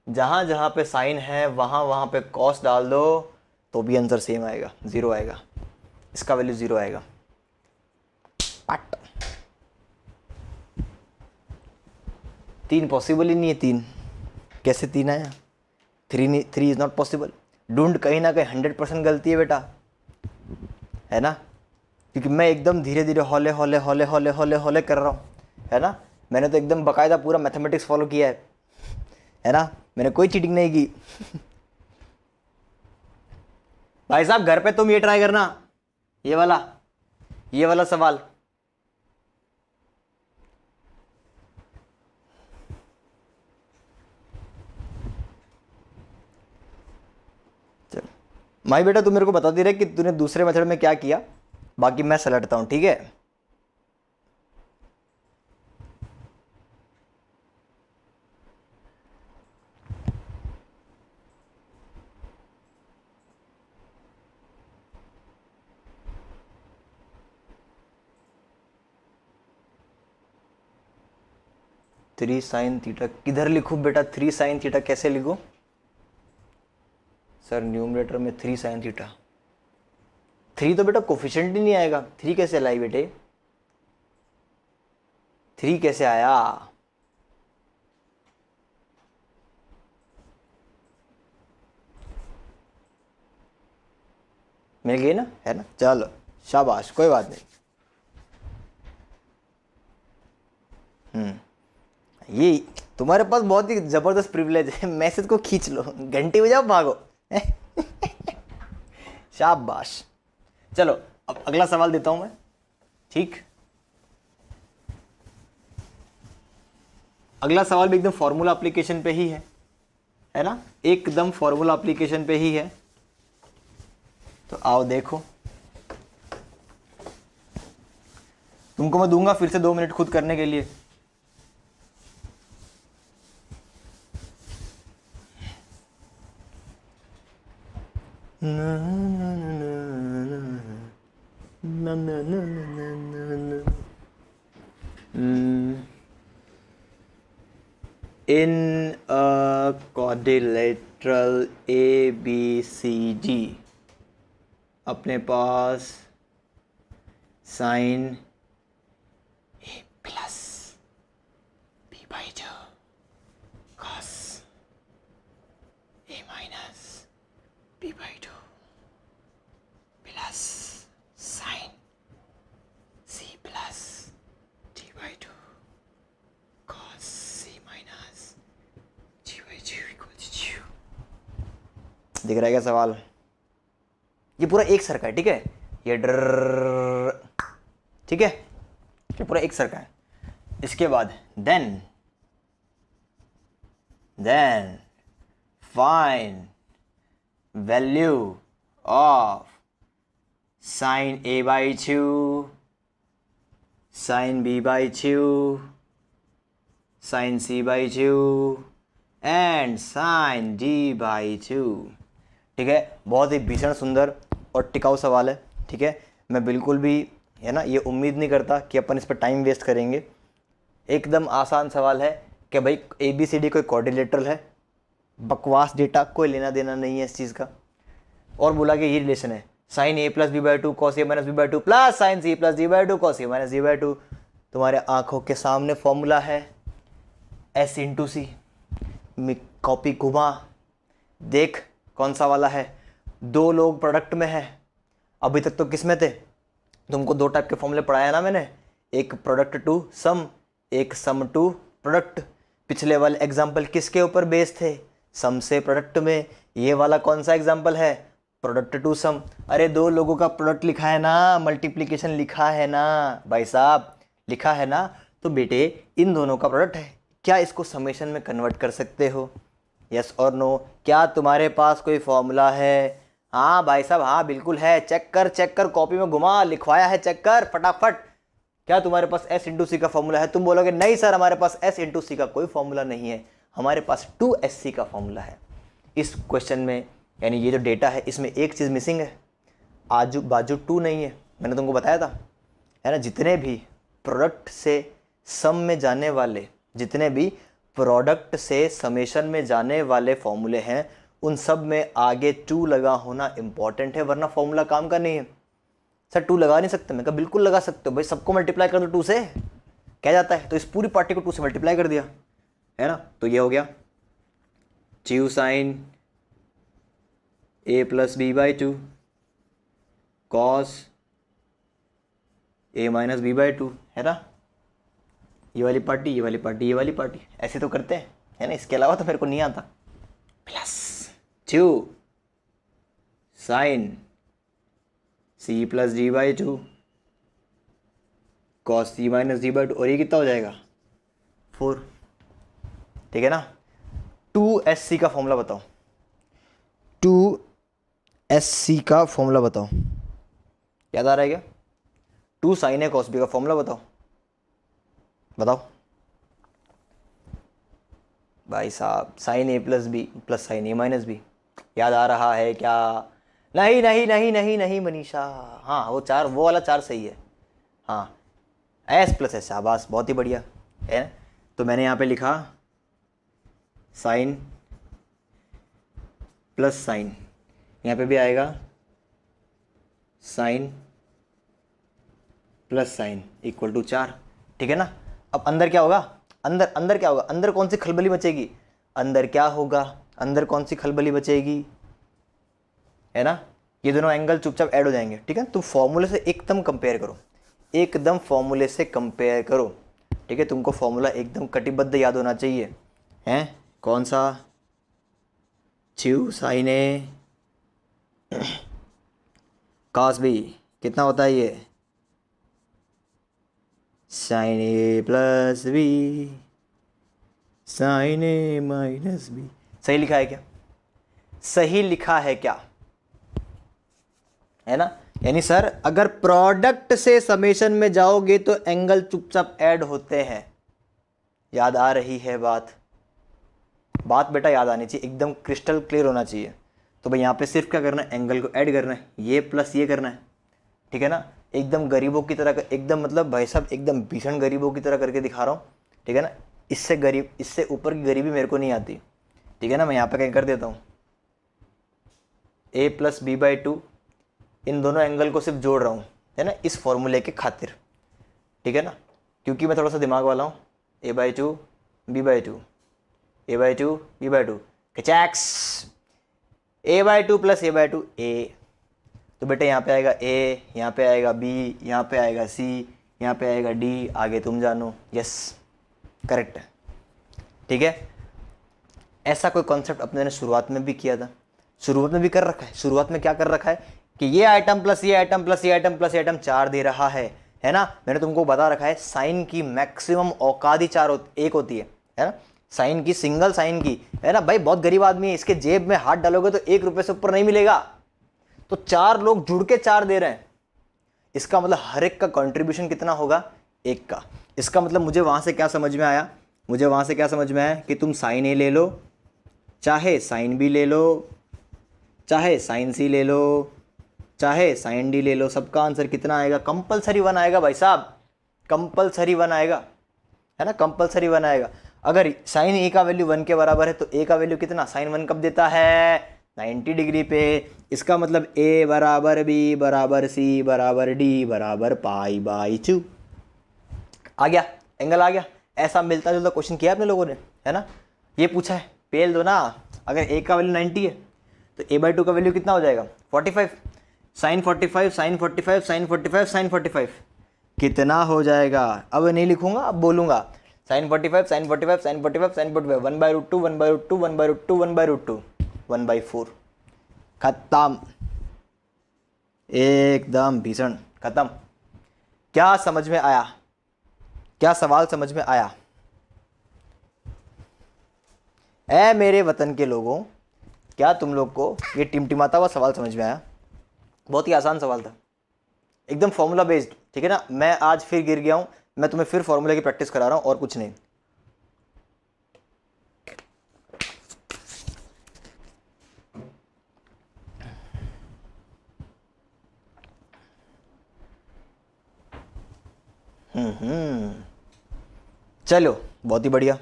जहां जहां पे साइन है वहां वहां पे कॉस डाल दो, तो भी आंसर सेम आएगा, 0 आएगा, इसका वैल्यू 0 आएगा। पट 3 पॉसिबल ही नहीं है। 3 कैसे 3 आया? 3 इज नॉट पॉसिबल। ढूंढ, कहीं ना कहीं 100% गलती है बेटा, है ना, क्योंकि मैं एकदम धीरे धीरे हौले हौले हौले हौले हौले हौले कर रहा हूँ, है ना। मैंने तो एकदम बाकायदा पूरा मैथमेटिक्स फॉलो किया है ना, मैंने कोई चीटिंग नहीं की। भाई साहब घर पे तुम ये ट्राई करना, ये वाला सवाल। चल माई बेटा, तू मेरे को बता दे रहे कि तूने दूसरे मेथड में क्या किया, बाकी मैं सलटता हूं, ठीक है। थ्री साइन थीटा किधर लिखूं बेटा? 3 साइन थीटा कैसे लिखूं सर? न्यूमरेटर में 3 साइन थीटा, 3 तो बेटा कोफिशिएंट ही नहीं आएगा। 3 कैसे लाई बेटे? 3 कैसे आया? मिल गई ना, है ना, चलो शाबाश, कोई बात नहीं। ये तुम्हारे पास बहुत ही जबरदस्त प्रिविलेज है, मैसेज को खींच लो, घंटी बजाओ, भागो। शाबाश। चलो अब अगला सवाल देता हूं मैं, ठीक। अगला सवाल भी एकदम फॉर्मूला एप्लीकेशन पे ही है ना, एकदम फॉर्मूला एप्लीकेशन पे ही है। तो आओ देखो, तुमको मैं दूंगा फिर से 2 मिनट खुद करने के लिए। In a quadrilateral ABCD अपने पास sine A plus B/2 cos A minus B/2 plus sine C plus D/2 cos C minus D/2 = 0। दिख रहा है क्या सवाल? ये पूरा एक सर का है, ठीक है, ये डर, ठीक है, ये पूरा एक सर का है। इसके बाद then find value of sine A/2, sine B/2, sine C/2 and sine D/2। ठीक है, बहुत ही भीषण सुंदर और टिकाऊ सवाल है, ठीक है। मैं बिल्कुल भी, है ना, ये उम्मीद नहीं करता कि अपन इस पर टाइम वेस्ट करेंगे। एकदम आसान सवाल है कि भाई ABCD कोई क्वाड्रिलेटरल है, बकवास डेटा, कोई लेना देना नहीं है इस चीज़ का। और बोला कि ये रिलेशन है sine A plus B/2 cos A minus B/2 plus sine C plus D/2 cos A minus D/2। तुम्हारे आंखों के सामने फॉर्मूला है S/C। कॉपी घुमा, देख कौन सा वाला है। 2 लोग प्रोडक्ट में है, अभी तक तो किस में थे? तुमको 2 टाइप के फॉर्मूले पढ़ाया ना मैंने, एक प्रोडक्ट टू सम, एक सम टू प्रोडक्ट। पिछले वाले एग्जाम्पल किसके ऊपर बेस थे? सम से प्रोडक्ट में। ये वाला कौन सा एग्जाम्पल है? प्रोडक्ट टू सम। अरे 2 लोगों का प्रोडक्ट लिखा है ना, मल्टीप्लीकेशन लिखा है ना भाई साहब, लिखा है ना, तो बेटे इन दोनों का प्रोडक्ट है। क्या इसको समेशन में कन्वर्ट कर सकते हो? यस और नो? क्या तुम्हारे पास कोई फॉर्मूला है? हाँ भाई साहब, हाँ बिल्कुल है। चेक कर, कॉपी में घुमा, लिखवाया है, चेक कर फटाफट। क्या तुम्हारे पास S/C का फॉर्मूला है? तुम बोलोगे नहीं सर, हमारे पास S/C का कोई फॉर्मूला नहीं है, हमारे पास 2SC का फॉर्मूला है। इस क्वेश्चन में, यानी ये जो डेटा है, इसमें एक चीज़ मिसिंग है, आजू बाजू 2 नहीं है। मैंने तुमको बताया था, है ना, जितने भी प्रोडक्ट से सम में जाने वाले, जितने भी प्रोडक्ट से समेशन में जाने वाले फॉर्मूले हैं, उन सब में आगे टू लगा होना इंपॉर्टेंट है, वरना फॉर्मूला काम का नहीं है। सर टू लगा नहीं सकते, मैं कहा बिल्कुल लगा सकते हो भाई, सबको मल्टीप्लाई कर दो टू से, क्या जाता है। तो इस पूरी पार्टी को टू से मल्टीप्लाई कर दिया, है ना। तो ये हो गया two sine A plus B by two cos A minus B by two, है ना। ये वाली पार्टी, ये वाली पार्टी, ये वाली पार्टी, ऐसे तो करते हैं, है ना। इसके अलावा तो मेरे को नहीं आता। Plus two sine C plus D by two cos C minus D by two, और ये कितना हो जाएगा 4, ठीक है ना। 2SC का फॉर्मूला बताओ, 2SC का फॉर्मूला बताओ, याद आ रहा है क्या। 2 साइन ए कॉस बी का फॉर्मूला बताओ, बताओ भाई साहब। Sign A plus B plus sign A minus B, याद आ रहा है क्या। नहीं नहीं नहीं नहीं नहीं मनीषा, हाँ वो 4, वो वाला 4 सही है। हाँ एस प्लस एस, शाबाश, बहुत ही बढ़िया है। तो मैंने यहाँ पे लिखा साइन प्लस साइन, यहाँ पे भी आएगा sine plus sine equal to 4, ठीक है ना। अब अंदर क्या होगा, अंदर क्या होगा, अंदर कौन सी खलबली मचेगी, अंदर क्या होगा, अंदर कौन सी खलबली बचेगी, है ना। ये दोनों एंगल चुपचाप ऐड हो जाएंगे, ठीक है। तुम फॉर्मूले से एकदम कंपेयर करो, एकदम फॉर्मूले से कंपेयर करो, ठीक है। तुमको फॉर्मूला एकदम कटिबद्ध याद होना चाहिए, हैं। कौन सा, च्यू साइन ए कॉस बी कितना होता है ये, sign A plus B sign A minus B. सही लिखा है क्या, सही लिखा है क्या, है ना। यानी सर अगर प्रोडक्ट से समेशन में जाओगे तो एंगल चुपचाप ऐड होते हैं, याद आ रही है बात। बात बेटा याद आनी चाहिए, एकदम क्रिस्टल क्लियर होना चाहिए। तो भाई यहाँ पे सिर्फ क्या करना है, एंगल को ऐड करना है, ये प्लस ये करना है, ठीक है ना। एकदम गरीबों की तरह, एकदम मतलब भाई साहब एकदम भीषण गरीबों की तरह करके दिखा रहा हूँ, ठीक है ना। इससे गरीब, इससे ऊपर की गरीबी मेरे को नहीं आती, ठीक है ना। मैं यहाँ पे क्या कर देता हूँ, a plus B by two, इन दोनों एंगल को सिर्फ जोड़ रहा हूँ, है ना, इस फॉर्मूले के खातिर, ठीक है ना। क्योंकि मैं थोड़ा सा दिमाग वाला हूँ, a by two B by two, a by two B by two, कचैक्स a by two plus a by two a। तो बेटे यहाँ पे आएगा a, यहाँ पे आएगा b, यहाँ पे आएगा c, यहाँ पे आएगा d, आगे तुम जानो। यस करेक्ट है, ठीक है। ऐसा कोई कॉन्सेप्ट अपने ने शुरुआत में भी किया था, शुरुआत में भी कर रखा है। शुरुआत में क्या कर रखा है कि ये आइटम प्लस ये आइटम प्लस ये आइटम प्लस ये आइटम 4 दे रहा है ना। मैंने तुमको बता रखा है साइन की मैक्सिमम औकात ही 4 एक होती है ना। साइन की, सिंगल साइन की, है ना। भाई बहुत गरीब आदमी है, इसके जेब में हाथ डालोगे तो 1 रुपये से ऊपर नहीं मिलेगा। तो 4 लोग जुड़ के 4 दे रहे हैं, इसका मतलब हर एक का कंट्रीब्यूशन कितना होगा, 1 का। इसका मतलब मुझे वहाँ से क्या समझ में आया, मुझे वहाँ से क्या समझ में आया कि तुम साइन ए ले लो, चाहे साइन बी ले लो, चाहे साइन सी ले लो, चाहे साइन डी ले लो, सबका आंसर कितना आएगा, कंपलसरी 1 आएगा भाई साहब, कंपलसरी 1 आएगा, है ना, कंपलसरी 1 आएगा। अगर साइन ए का वैल्यू 1 के बराबर है तो ए का वैल्यू कितना, साइन 1 कब देता है, 90 डिग्री पे। इसका मतलब ए बराबर बी बराबर सी बराबर डी बराबर पाई बाई 2 आ गया, एंगल आ गया। ऐसा मिलता जुलता क्वेश्चन किया आपने लोगों ने, है ना। ये पूछा है, पेल दो ना। अगर ए का वैल्यू 90 है तो ए बाई 2 का वैल्यू कितना हो जाएगा, 45, साइन 45 साइन 45 साइन 45 साइन 45 कितना हो जाएगा। अब नहीं लिखूंगा, अब बोलूंगा sine 45 sine 45 sine 45 sine 45 1 by root 2 1 by root 2 1 by root 2 1 by root 2 1 by 4, खत्म, एकदम भीषण खत्म। क्या समझ में आया, क्या सवाल समझ में आया, ऐ मेरे वतन के लोगों, क्या तुम लोग को ये टिमटिमाता हुआ सवाल समझ में आया। बहुत ही आसान सवाल था, एकदम फॉर्मूला बेस्ड, ठीक है ना। मैं आज फिर गिर गया हूं, मैं तुम्हें फिर फॉर्मूला की प्रैक्टिस करा रहा हूं और कुछ नहीं। चलो बहुत ही बढ़िया।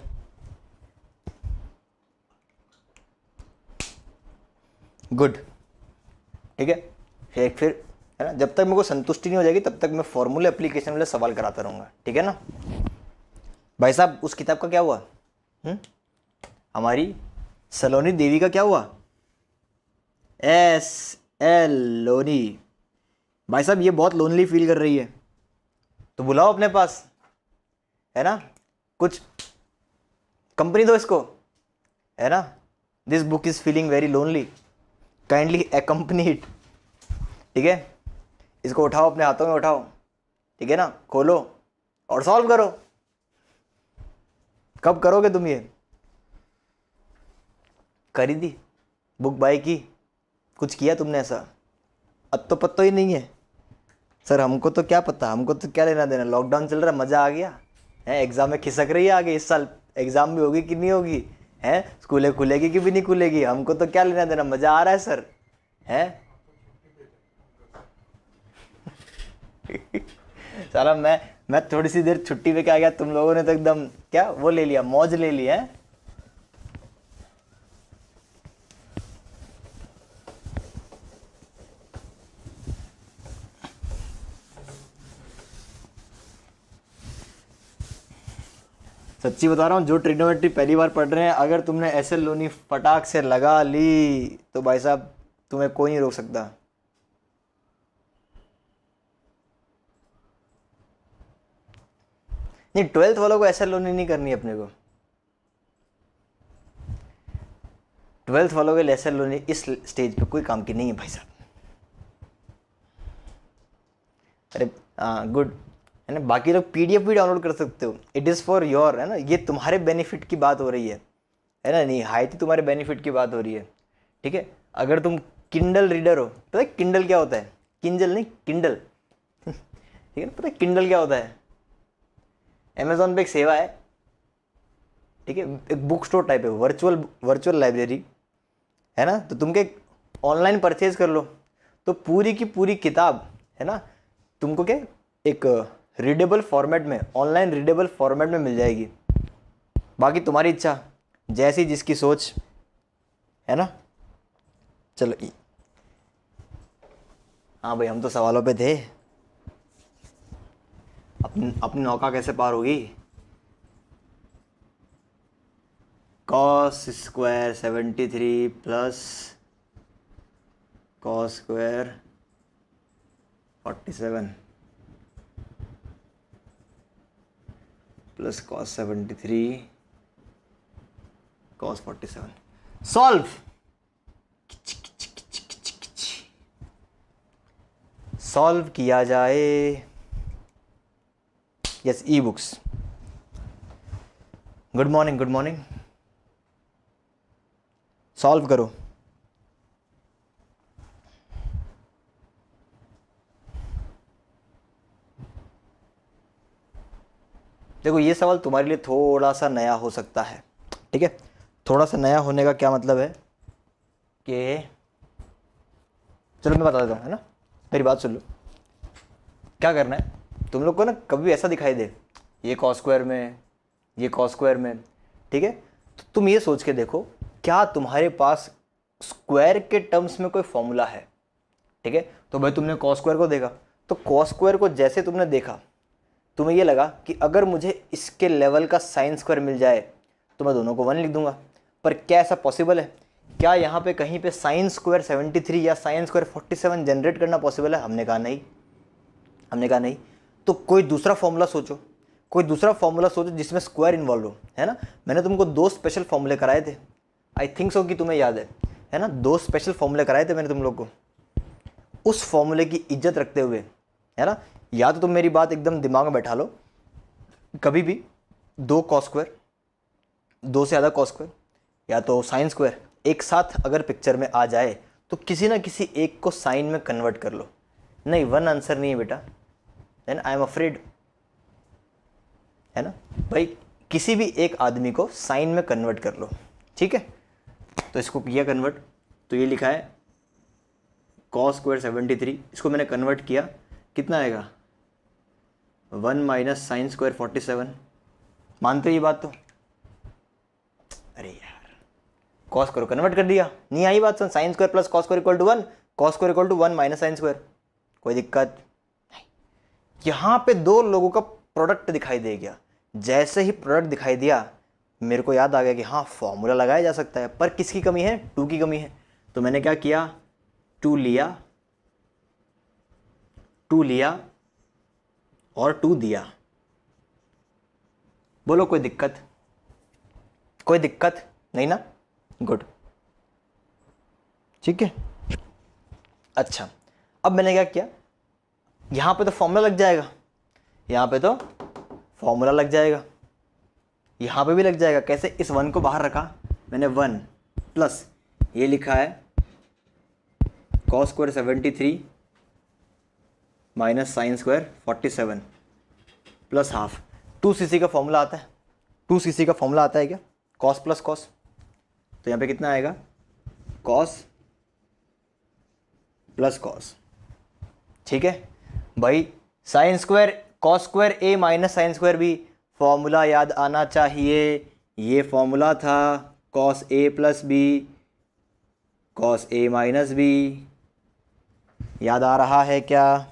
गुड, ठीक है। फिर है ना, जब तक मेरे को संतुष्टि नहीं हो जाएगी तब तक मैं फॉर्मूले एप्लीकेशन वाले सवाल कराता रहूँगा, ठीक है ना। भाई साहब उस किताब का क्या हुआ? हमारी सलोनी देवी का क्या हुआ? SL लोनी। भाई साहब ये बहुत लोनली फील कर रही है, तो बुलाओ अपने पास, है ना, कुछ कंपनी दो इसको, है ना। This book is feeling very lonely, kindly accompany it, ठीक है। इसको उठाओ, अपने हाथों में उठाओ, ठीक है ना, खोलो और सॉल्व करो। कब करोगे तुम ये? खरीदी बुक बाय की, कुछ किया तुमने ऐसा? अत्तो पत्तो ही नहीं है सर। हमको तो क्या पता, हमको तो क्या लेना देना। लॉकडाउन चल रहा है, मज़ा आ गया है, एग्ज़ाम में खिसक रही है आगे। इस साल एग्ज़ाम भी होगी कि नहीं होगी, है स्कूलें खुलेगी कि भी नहीं खुलेगी, हमको तो क्या लेना देना, मज़ा आ रहा है सर, है। साला मैं थोड़ी सी देर छुट्टी पे क्या गया, तुम लोगों ने तो एकदम क्या वो ले लिया, मौज ले ली है। सच्ची बता रहा हूँ, जो ट्रिग्नोमेट्री पहली बार पढ़ रहे हैं, अगर तुमने ऐसे लोनी फटाक से लगा ली तो भाई साहब तुम्हें कोई नहीं रोक सकता। नहीं, 12th वालों को ऐसे लोनी नहीं करनी अपने को। 12th वालों के लेसन लोनी इस स्टेज पे कोई काम की नहीं है भाई साहब। अरे हाँ गुड, है ना। बाकी लोग PDF भी डाउनलोड कर सकते हो, इट इज़ फॉर योर, है ना, ये तुम्हारे बेनिफिट की बात हो रही है ना। नहीं हाइट तुम्हारे बेनिफिट की बात हो रही है, ठीक है। अगर तुम किंडल रीडर हो, पता है किंडल क्या होता है? किंजल नहीं, किंडल ठीक है ना। पता है किंडल क्या होता है? अमेजोन पे एक सेवा है, ठीक है, एक बुक स्टोर टाइप है, वर्चुअल लाइब्रेरी, है ना। तो तुम क्या ऑनलाइन परचेज कर लो, तो पूरी की पूरी किताब, है ना, तुमको क्या एक रीडेबल फॉर्मेट में, ऑनलाइन रीडेबल फॉर्मेट में मिल जाएगी। बाकी तुम्हारी इच्छा, जैसी जिसकी सोच, है ना। चलो हाँ भाई, हम तो सवालों पे थे। अपनी नौका कैसे पार होगी? Cos square 73 plus cos square 47 plus cos 73 cos 47। Solve. Solve किया जाए। Yes, e books. Good morning, good morning. Solve करो। देखो ये सवाल तुम्हारे लिए थोड़ा सा नया हो सकता है, ठीक है। थोड़ा सा नया होने का क्या मतलब है कि, चलो मैं बता देता हूँ, है ना, मेरी बात सुन लो। क्या करना है तुम लोग को ना, कभी भी ऐसा दिखाई दे ये कॉस स्क्वायर में, ये कॉस स्क्वायर में, ठीक है, तो तुम ये सोच के देखो क्या तुम्हारे पास स्क्वायर के टर्म्स में कोई फॉर्मूला है, ठीक है। तो भाई तुमने कॉस स्क्वायर को देखा, तो कॉस स्क्वायर को जैसे तुमने देखा, तुम्हें ये लगा कि अगर मुझे इसके लेवल का साइन स्क्वायर मिल जाए तो मैं दोनों को 1 लिख दूंगा। पर क्या ऐसा पॉसिबल है? क्या यहाँ पे कहीं पे साइन स्क्वायर 73 या साइन स्क्वायर 47 जनरेट करना पॉसिबल है? हमने कहा नहीं, हमने कहा नहीं। तो कोई दूसरा फॉर्मूला सोचो, कोई दूसरा फॉर्मूला सोचो जिसमें स्क्वायर इन्वॉल्व हो, है ना। मैंने तुमको 2 स्पेशल फॉर्मूले कराए थे, आई थिंक सो कि तुम्हें याद है ना। 2 स्पेशल फॉर्मूले कराए थे मैंने तुम लोग को। उस फॉर्मूले की इज्जत रखते हुए, है ना, या तो तुम मेरी बात एकदम दिमाग में बैठा लो, कभी भी 2 कॉस स्क्वायर, 2 से ज़्यादा कॉस स्क्वायर या तो साइन स्क्वायर एक साथ अगर पिक्चर में आ जाए तो किसी ना किसी एक को साइन में कन्वर्ट कर लो। नहीं, 1 आंसर नहीं है बेटा, देन आई एम अफ्रेड, है ना भाई। किसी भी एक आदमी को साइन में कन्वर्ट कर लो, ठीक है। तो इसको किया कन्वर्ट, तो ये लिखा है कॉस स्क्वायर 73, इसको मैंने कन्वर्ट किया, कितना आएगा 1 माइनस साइन स्क्वायर 47। मानते हो ये बात? तो अरे यार कॉस स्क्वायर कन्वर्ट कर दिया, नहीं आई बात? Sine square plus cos square equal to 1, cos square equal to 1 minus sine square, कोई दिक्कत नहीं। यहाँ पे दो लोगों का प्रोडक्ट दिखाई दे गया। जैसे ही प्रोडक्ट दिखाई दिया मेरे को याद आ गया कि हाँ फॉर्मूला लगाया जा सकता है, पर किसकी कमी है? 2 की कमी है। तो मैंने क्या किया, 2 लिया और 2 दिया। बोलो कोई दिक्कत? कोई दिक्कत नहीं ना? गुड, ठीक है। अच्छा, अब मैंने क्या किया, यहां पे तो फॉर्मूला लग जाएगा, यहां पे तो फॉर्मूला लग जाएगा, यहां पे भी लग जाएगा। कैसे? इस 1 को बाहर रखा मैंने, 1 प्लस ये लिखा है cos square 73 minus sine square 47 plus half. 2cc का फॉर्मूला आता है, 2cc का फॉर्मूला आता है क्या? कॉस प्लस कॉस, तो यहाँ पे कितना आएगा? कॉस प्लस कॉस, ठीक है भाई। Sine square cos square A minus sine square B, formula याद आना चाहिए। ये फॉर्मूला था cos A plus B cos A minus B. याद आ रहा है क्या?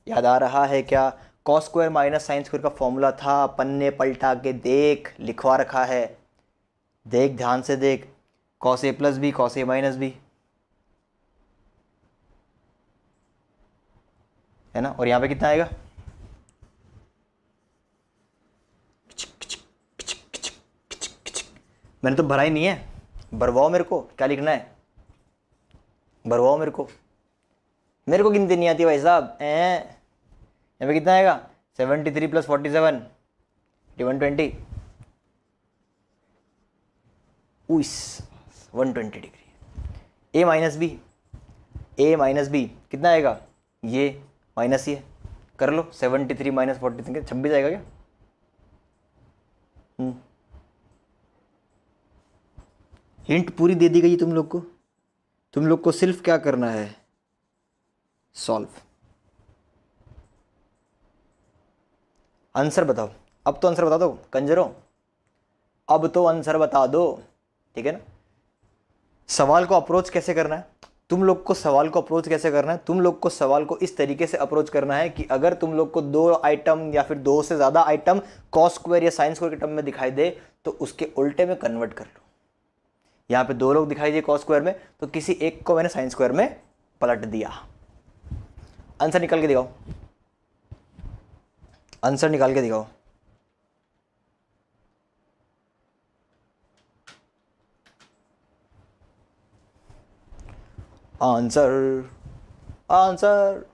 याद आ रहा है क्या? Cos square minus sine square का फॉर्मूला था, पन्ने पलटा के देख, लिखवा रखा है, देख ध्यान से देख, cos A plus B cos A minus B, है ना। और यहाँ पे कितना आएगा? मैंने तो भरा ही नहीं है, भरवाओ मेरे को, क्या लिखना है भरवाओ मेरे को गिनती नहीं आती भाई साहब। यहाँ पे कितना आएगा? 73 प्लस 47 120, 120 डिग्री। ए माइनस बी कितना आएगा? ये माइनस ये कर लो, 73 माइनस 43 26 आएगा क्या? हिंट पूरी दे दी गई तुम लोग को सिर्फ क्या करना है? सॉल्व। आंसर बताओ, अब तो आंसर बता दो कंजरों, अब तो आंसर बता दो, ठीक है ना। सवाल को अप्रोच कैसे करना है? तुम लोग को सवाल को अप्रोच कैसे करना है? तुम लोग को सवाल को इस तरीके से अप्रोच करना है कि अगर तुम लोग को 2 आइटम या फिर 2 से ज़्यादा आइटम कॉस स्क्वायर या साइन स्क्वायर के टर्म में दिखाई दे तो उसके उल्टे में कन्वर्ट कर लो। यहाँ पे 2 लोग दिखाई दिए कॉस स्क्वायर में, तो किसी एक को मैंने साइन स्क्वायर में पलट दिया। आंसर निकाल के दिखाओ, आंसर निकाल के दिखाओ। आंसर आंसर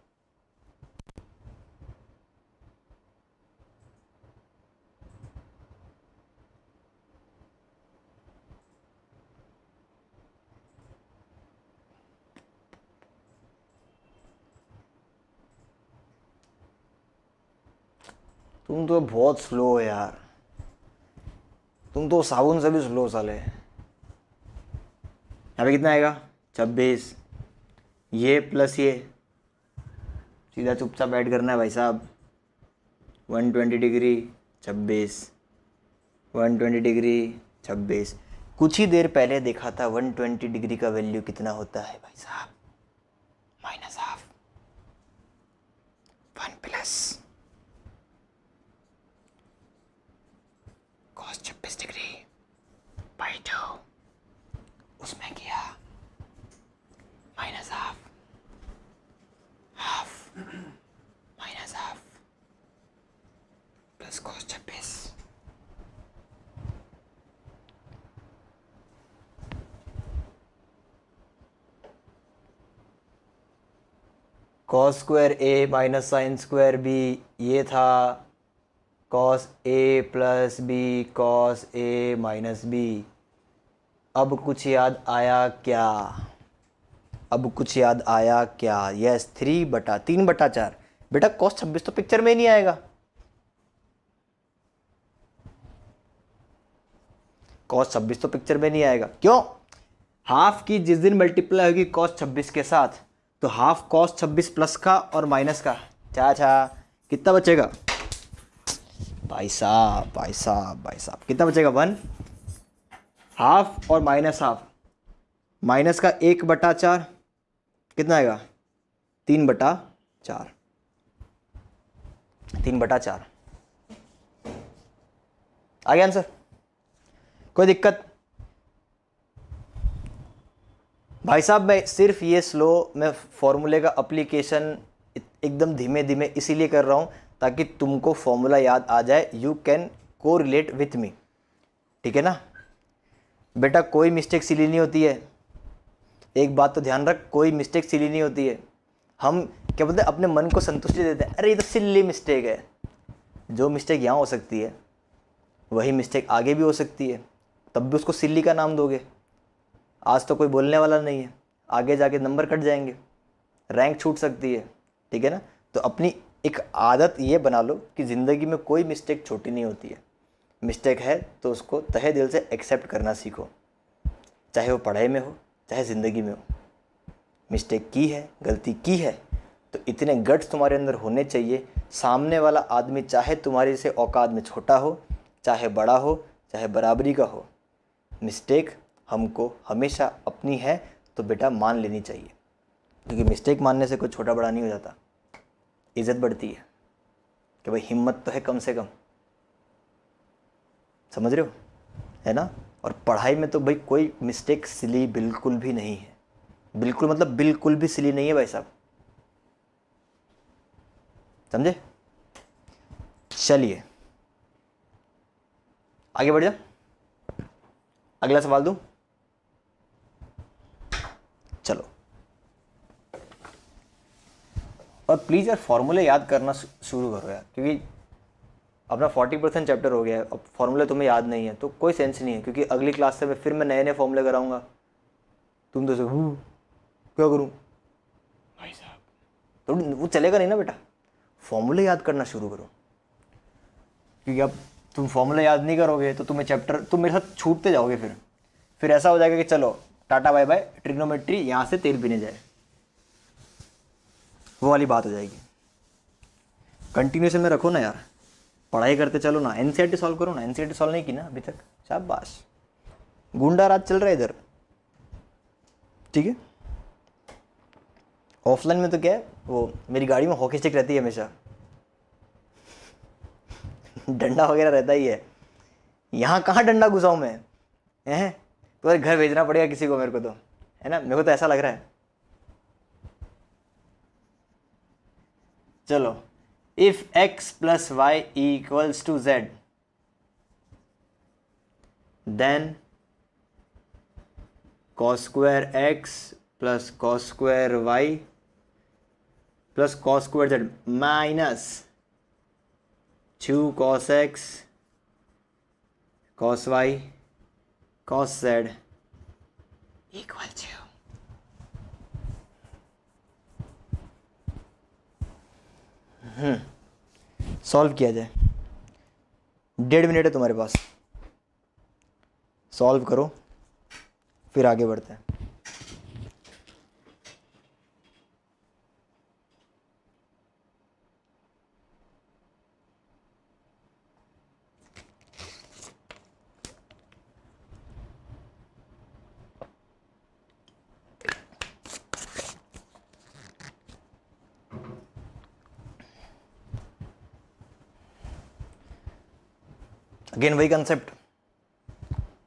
तुम तो बहुत स्लो हो यार, तुम तो साबुन से भी स्लो साले। यहाँ पे कितना आएगा? 26, ये प्लस ये, सीधा चुपचाप ऐड करना है भाई साहब। 120 डिग्री 26, 120 डिग्री 26। कुछ ही देर पहले देखा था 120 डिग्री का वैल्यू कितना होता है भाई साहब? Minus half, 1 plus cos 26 degree by 2, उसमें किया minus half, minus half plus cos 26। cos square A minus sine square B, ये था cos A plus B cos A minus B. अब कुछ याद आया क्या? अब कुछ याद आया क्या? यस, 3/4। बेटा cos 26 तो पिक्चर में ही नहीं आएगा, cos 26 तो पिक्चर में नहीं आएगा। क्यों? हाफ की जिस दिन मल्टीप्लाई होगी cos 26 के साथ, तो हाफ cos 26 प्लस का और माइनस का, चाचा कितना बचेगा भाई साहब? भाई साहब कितना बचेगा? 1। हाफ और माइनस हाफ, माइनस का 1/4 कितना आएगा, 3/4, 3/4 आ गया आंसर। कोई दिक्कत भाई साहब? मैं सिर्फ ये स्लो मैं फॉर्मूले का अप्लीकेशन एकदम धीमे धीमे इसीलिए कर रहा हूँ ताकि तुमको फॉर्मूला याद आ जाए, यू कैन को रिलेट विथ मी, ठीक है ना बेटा? कोई मिस्टेक सिली नहीं होती है, एक बात तो ध्यान रख, कोई मिस्टेक सिली नहीं होती है। हम क्या बोलते हैं, अपने मन को संतुष्टि देते हैं, अरे ये तो सिल्ली मिस्टेक है। जो मिस्टेक यहाँ हो सकती है वही मिस्टेक आगे भी हो सकती है, तब भी उसको सिल्ली का नाम दोगे? आज तो कोई बोलने वाला नहीं है, आगे जाके नंबर कट जाएंगे, रैंक छूट सकती है, ठीक है ना? तो अपनी एक आदत ये बना लो कि ज़िंदगी में कोई मिस्टेक छोटी नहीं होती है। मिस्टेक है तो उसको तहे दिल से एक्सेप्ट करना सीखो, चाहे वो पढ़ाई में हो चाहे ज़िंदगी में हो। मिस्टेक की है, गलती की है, तो इतने गट्स तुम्हारे अंदर होने चाहिए, सामने वाला आदमी चाहे तुम्हारे से औकात में छोटा हो चाहे बड़ा हो चाहे बराबरी का हो, मिस्टेक हमको हमेशा अपनी है तो बेटा मान लेनी चाहिए, क्योंकि मिस्टेक मानने से कोई छोटा बड़ा नहीं हो जाता, इज़्ज़त बढ़ती है कि भाई हिम्मत तो है कम से कम, समझ रहे हो, है ना? और पढ़ाई में तो भाई कोई मिस्टेक सिली बिल्कुल भी नहीं है, बिल्कुल मतलब बिल्कुल भी सिली नहीं है भाई साहब, समझे? चलिए आगे बढ़ जा, अगला सवाल दूं? चलो, और प्लीज़ यार फॉर्मूले याद करना शुरू करो यार, क्योंकि अपना 40% चैप्टर हो गया है, अब फॉर्मूले तुम्हें याद नहीं है तो कोई सेंस नहीं है, क्योंकि अगली क्लास से फिर मैं नए नए फॉर्मूले कराऊंगा, तुम तो क्या करूं भाई साहब? तो वो चलेगा नहीं ना बेटा, फॉर्मूले याद करना शुरू करो, क्योंकि अब तुम फॉर्मूला याद नहीं करोगे तो तुम्हें चैप्टर तुम मेरे साथ छूटते जाओगे, फिर ऐसा हो जाएगा कि चलो टाटा बाय बाय ट्रिग्नोमेट्री, यहाँ से तेल पीने जाए, वो वाली बात हो जाएगी। कंटिन्यूशन में रखो ना यार, पढ़ाई करते चलो ना, एनसीईआरटी सॉल्व करो ना, एनसीईआरटी सॉल्व नहीं की ना अभी तक, शाबाश, गुंडा राज चल रहा है इधर, ठीक है? ऑफलाइन में तो क्या है, वो मेरी गाड़ी में हॉकी स्टिक रहती है हमेशा, डंडा वगैरह रहता ही है, यहाँ कहाँ डंडा घुसाऊँ मैं, हैं? तो घर भेजना पड़ेगा किसी को मेरे को, तो है ना, मेरे को तो ऐसा लग रहा है। चलो, if x plus Y equals to z, then cos square x plus cos square y plus cos square z minus 2 cos x cos y cos z equal to, solve किया जाए, 1.5 मिनट है तुम्हारे पास, सॉल्व करो फिर आगे बढ़ते हैं। Again वही कंसेप्ट,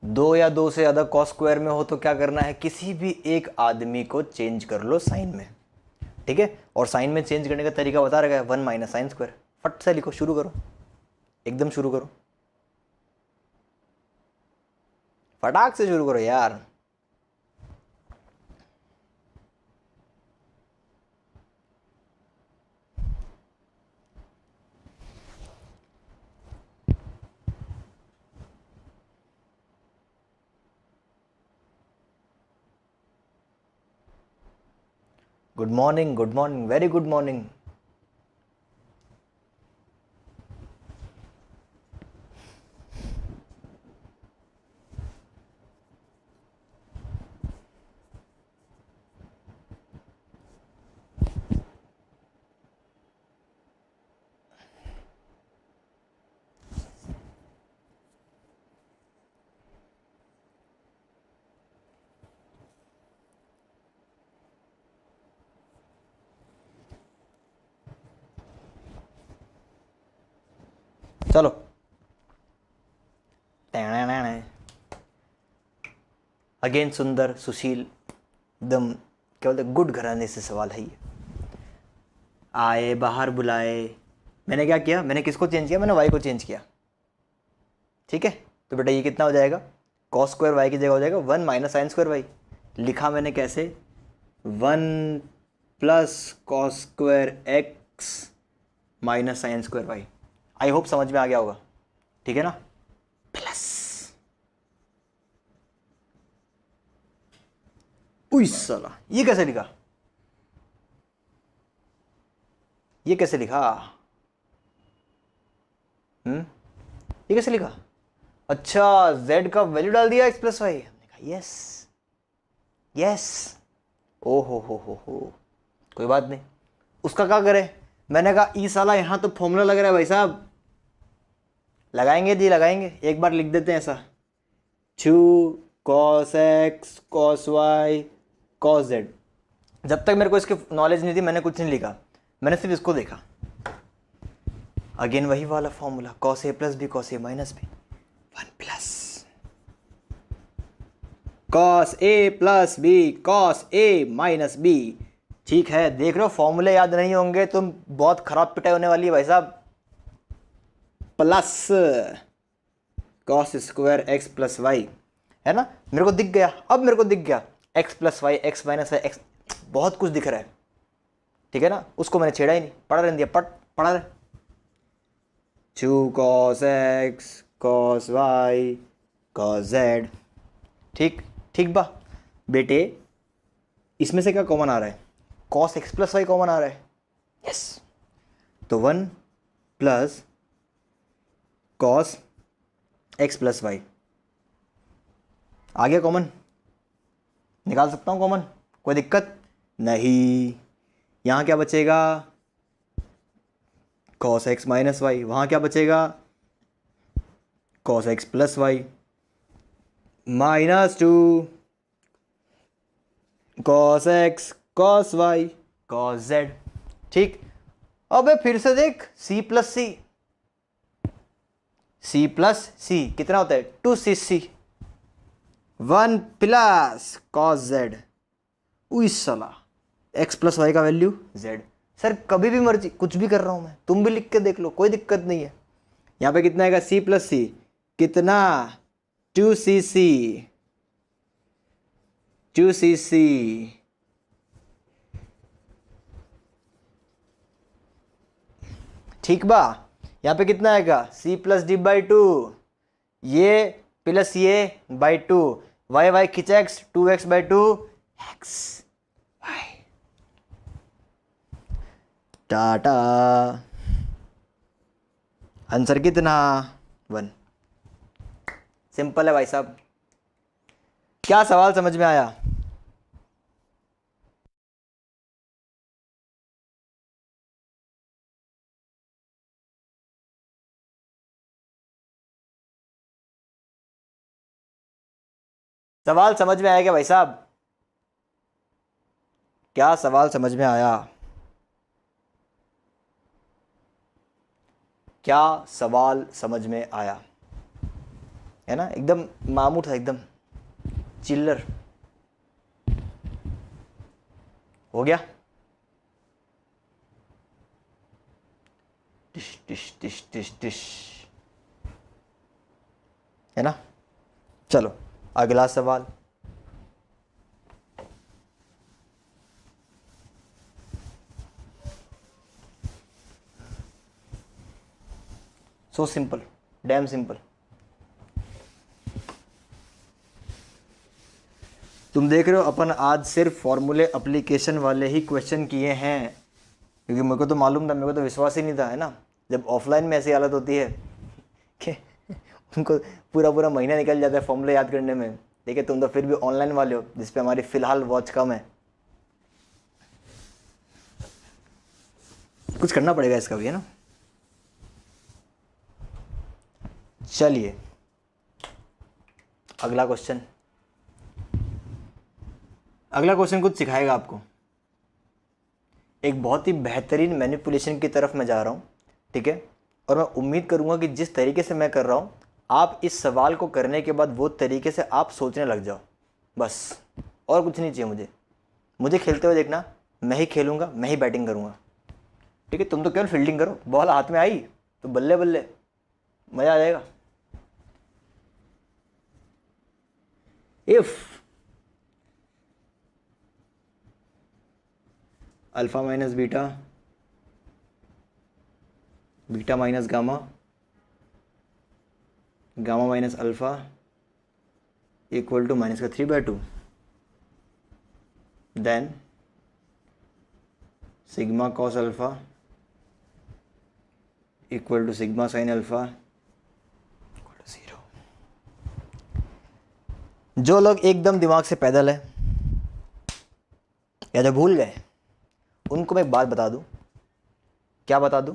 दो या दो से ज़्यादा कॉस स्क्वायर में हो तो क्या करना है, किसी भी एक आदमी को चेंज कर लो साइन में, ठीक है? और साइन में चेंज करने का तरीका बता रखा है, 1 माइनस साइन स्क्वायर, फट से लिखो, शुरू करो, एकदम शुरू करो, फटाक से शुरू करो यार। Good morning, very good morning. चलो अगेन सुंदर सुशील एकदम क्या बोलते गुड घराने से सवाल है ये। आए बाहर बुलाए, मैंने क्या किया, मैंने किसको चेंज किया, मैंने वाई को चेंज किया। ठीक है, तो बेटा ये कितना हो जाएगा, कॉस स्क्वायर वाई की जगह हो जाएगा 1 माइनस साइन स्क्वायर वाई। लिखा मैंने कैसे, 1 plus cos square X minus sine square Y. I hope समझ में आ गया होगा, ठीक है ना। प्लस उई साला, ये कैसे लिखा, ये कैसे लिखा, ये कैसे लिखा, अच्छा z का वैल्यू डाल दिया x प्लस वाई। हमने कहा यस यस, ओ हो, कोई बात नहीं, उसका क्या करे। मैंने कहा ई साला यहाँ तो फॉर्मूला लग रहा है भाई साहब, लगाएंगे जी लगाएंगे, एक बार लिख देते हैं ऐसा, 2 cos x cos y cos z। जब तक मेरे को इसकी नॉलेज नहीं थी मैंने कुछ नहीं लिखा, मैंने सिर्फ इसको देखा। अगेन वही वाला formula, cos a plus B cos a minus B, 1 plus cos a plus B cos a minus B. ठीक है, देख रहे हो फॉर्मूले याद नहीं होंगे तो बहुत खराब पिटाई होने वाली है भाई साहब। Plus cos square x plus Y, है ना, मेरे को दिख गया, अब मेरे को दिख गया x plus Y X minus Y X, बहुत कुछ दिख रहा है, ठीक है ना। उसको मैंने छेड़ा ही नहीं, पढ़ा रहने दिया, पढ़ा रहे 2 cos x cos y cos z। ठीक बा बेटे, इसमें से क्या कॉमन आ रहा है, cos x plus Y common आ रहा है, यस। तो 1 plus cos x plus Y आ गया कॉमन, निकाल सकता हूँ कॉमन, कोई दिक्कत नहीं। यहाँ क्या बचेगा, cos x माइनस वाई, वहाँ क्या बचेगा cos x plus Y minus 2 cos x cos y cos z। ठीक, अब फिर से देख c प्लस सी कितना होता है 2cc, 1 प्लस cos z। उई साला, x प्लस वाई का वैल्यू z। सर कभी भी मर्जी कुछ भी कर रहा हूं मैं, तुम भी लिख के देख लो, कोई दिक्कत नहीं है। यहाँ पे कितना आएगा c प्लस सी, कितना 2cc 2cc, ठीक बा। यहाँ पे कितना आएगा c प्लस डी बाई 2, ये प्लस ये बाई 2, वाई वाई खींचा x 2x by 2 x y। Tata, answer कितना 1। सिंपल है भाई साहब। क्या सवाल समझ में आया, सवाल समझ में आया क्या भाई साहब, क्या सवाल समझ में आया, क्या सवाल समझ में आया, है ना, एकदम मामूल था, एकदम चिल्लर हो गया। टिश टिश टिश टिश टिश, है ना। चलो अगला सवाल, सो सिंपल, डैम सिंपल। तुम देख रहे हो अपन आज सिर्फ फॉर्मूले एप्लीकेशन वाले ही क्वेश्चन किए हैं, क्योंकि मेरे को तो मालूम था, मेरे को तो विश्वास ही नहीं था, है ना। जब ऑफलाइन में ऐसी हालत होती है कि उनको पूरा पूरा महीना निकल जाता है फॉर्मूले याद करने में, देखिए तुम तो फिर भी ऑनलाइन वाले हो जिस पे हमारी फिलहाल वॉच कम है, कुछ करना पड़ेगा इसका भी, है ना। चलिए अगला क्वेश्चन, अगला क्वेश्चन कुछ सिखाएगा आपको, एक बहुत ही बेहतरीन मैनिपुलेशन की तरफ मैं जा रहा हूँ, ठीक है। और मैं उम्मीद करूँगा कि जिस तरीके से मैं कर रहा हूँ आप इस सवाल को करने के बाद वो तरीके से आप सोचने लग जाओ, बस और कुछ नहीं चाहिए मुझे। मुझे खेलते हुए देखना, मैं ही खेलूँगा, मैं ही बैटिंग करूँगा, ठीक है। तुम तो केवल फील्डिंग करो, बॉल हाथ में आई तो बल्ले बल्ले, मज़ा आ जाएगा। If alpha minus beta, beta minus gamma, gamma minus alpha equal to minus का 3/2, then sigma cos alpha equal to sigma sine alpha equal to 0। जो लोग एकदम दिमाग से पैदल है या जो भूल गए उनको मैं एक बात बता दूं। क्या बता दूं?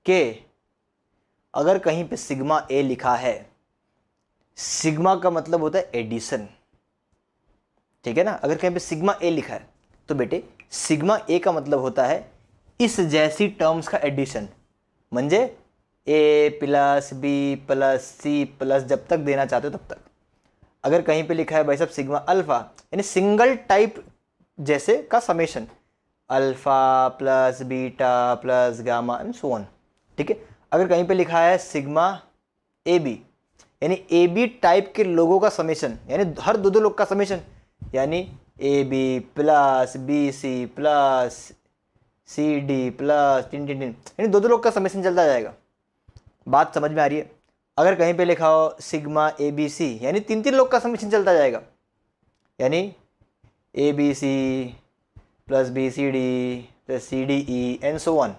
कि अगर कहीं पे सिग्मा ए लिखा है, सिग्मा का मतलब होता है एडिशन, ठीक है ना। अगर कहीं पे सिग्मा ए लिखा है तो बेटे सिग्मा ए का मतलब होता है इस जैसी टर्म्स का एडिशन, म्हणजे A plus B plus C plus जब तक देना चाहते हो तब तक। अगर कहीं पे लिखा है भाई साहब सिग्मा अल्फा, यानी सिंगल टाइप जैसे का summation, alpha plus beta plus gamma and so on, ठीक है। अगर कहीं पे लिखा है सिग्मा ए बी, यानी ए बी टाइप के लोगों का समेशन, यानी हर दो लोग का समेशन, यानी A B plus B C plus C D plus टिन टिन टिन, यानी दो लोग का समेशन चलता जाएगा। बात समझ में आ रही है? अगर कहीं पे लिखा हो सिग्मा ए बी सी, यानी तीन लोग का समेशन चलता जाएगा, यानी A B C plus B C D plus C D E and so on.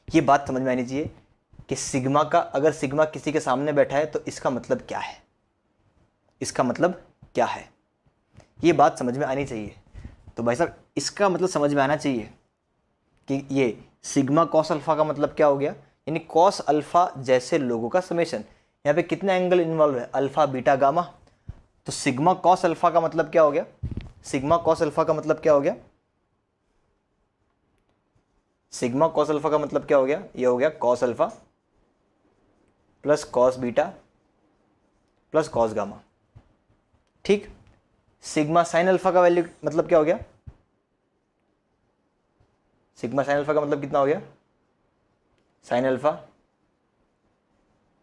ये बात समझ में आनी चाहिए कि सिग्मा का, अगर सिग्मा किसी के सामने बैठा है तो इसका मतलब क्या है, इसका मतलब क्या है, ये बात समझ में आनी चाहिए। तो भाई साहब इसका मतलब समझ में आना चाहिए कि ये सिग्मा कॉस अल्फा का मतलब क्या हो गया, यानी कॉस अल्फा जैसे लोगों का समेशन। यहाँ पे कितने एंगल इन्वॉल्व है, अल्फा बीटा गामा। तो सिग्मा कॉस अल्फा का मतलब क्या हो गया, सिग्मा कॉस अल्फा का मतलब क्या हो गया, सिग्मा कॉस अल्फा का मतलब क्या हो गया, ये हो गया cos alpha plus cos beta plus cos gamma, ठीक। सिग्मा साइन अल्फा का वैल्यू मतलब क्या हो गया, सिग्मा साइन अल्फा का मतलब कितना हो गया, sine alpha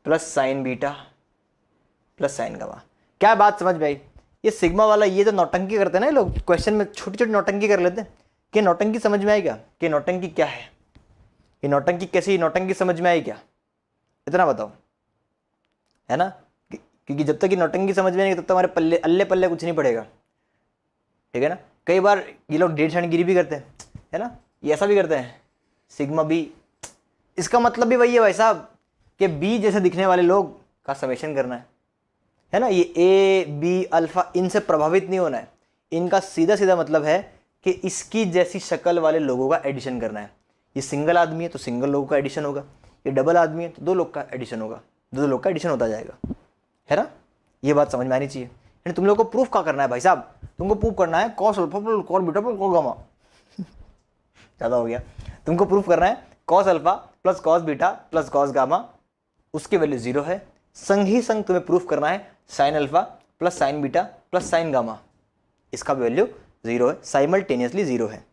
plus sign beta plus sign gamma. क्या बात समझ में आई? ये सिग्मा वाला, ये जो नौटंकी करते हैं ना ये लोग, क्वेश्चन में छोटी छोटी नौटंकी कर लेते हैं, कि नौटंकी समझ में आई क्या, कि नौटंकी क्या है, ये नौटंकी कैसी, नौटंकी समझ में आई क्या, इतना बताओ, है ना। क्योंकि जब तक ये नौटंकी समझ में नहीं तब तक हमारे पल्ले अल्ले पल्ले कुछ नहीं पड़ेगा, ठीक है ना। कई बार ये लोग डेढ़ क्षण गिरी भी करते हैं, है ना, ये ऐसा भी करते हैं सिग्मा बी, इसका मतलब भी वही है भाई साहब कि बी जैसे दिखने वाले लोग का समेशन करना है ना। ये ए बी अल्फा इनसे प्रभावित नहीं होना है, इनका सीधा सीधा मतलब है कि इसकी जैसी शक्ल वाले लोगों का एडिशन करना है। ये सिंगल आदमी है तो सिंगल लोगों का एडिशन होगा, ये डबल आदमी है तो दो लोग का एडिशन होगा, दो लोग का एडिशन होता जाएगा, है ना। ये बात समझ में आनी चाहिए। यानी तुम लोगों को प्रूफ क्या करना है भाई साहब, तुमको प्रूफ करना है cos alpha plus cos beta plus cos gamma, ज़्यादा हो गया। तुमको प्रूफ करना है cos alpha plus cos beta plus cos gamma, उसकी वैल्यू 0 है। संग ही संग तुम्हें प्रूफ करना है sine alpha plus sign beta plus sign gamma, इसका वैल्यू 0 है, साइमल्टेनियसली 0 है।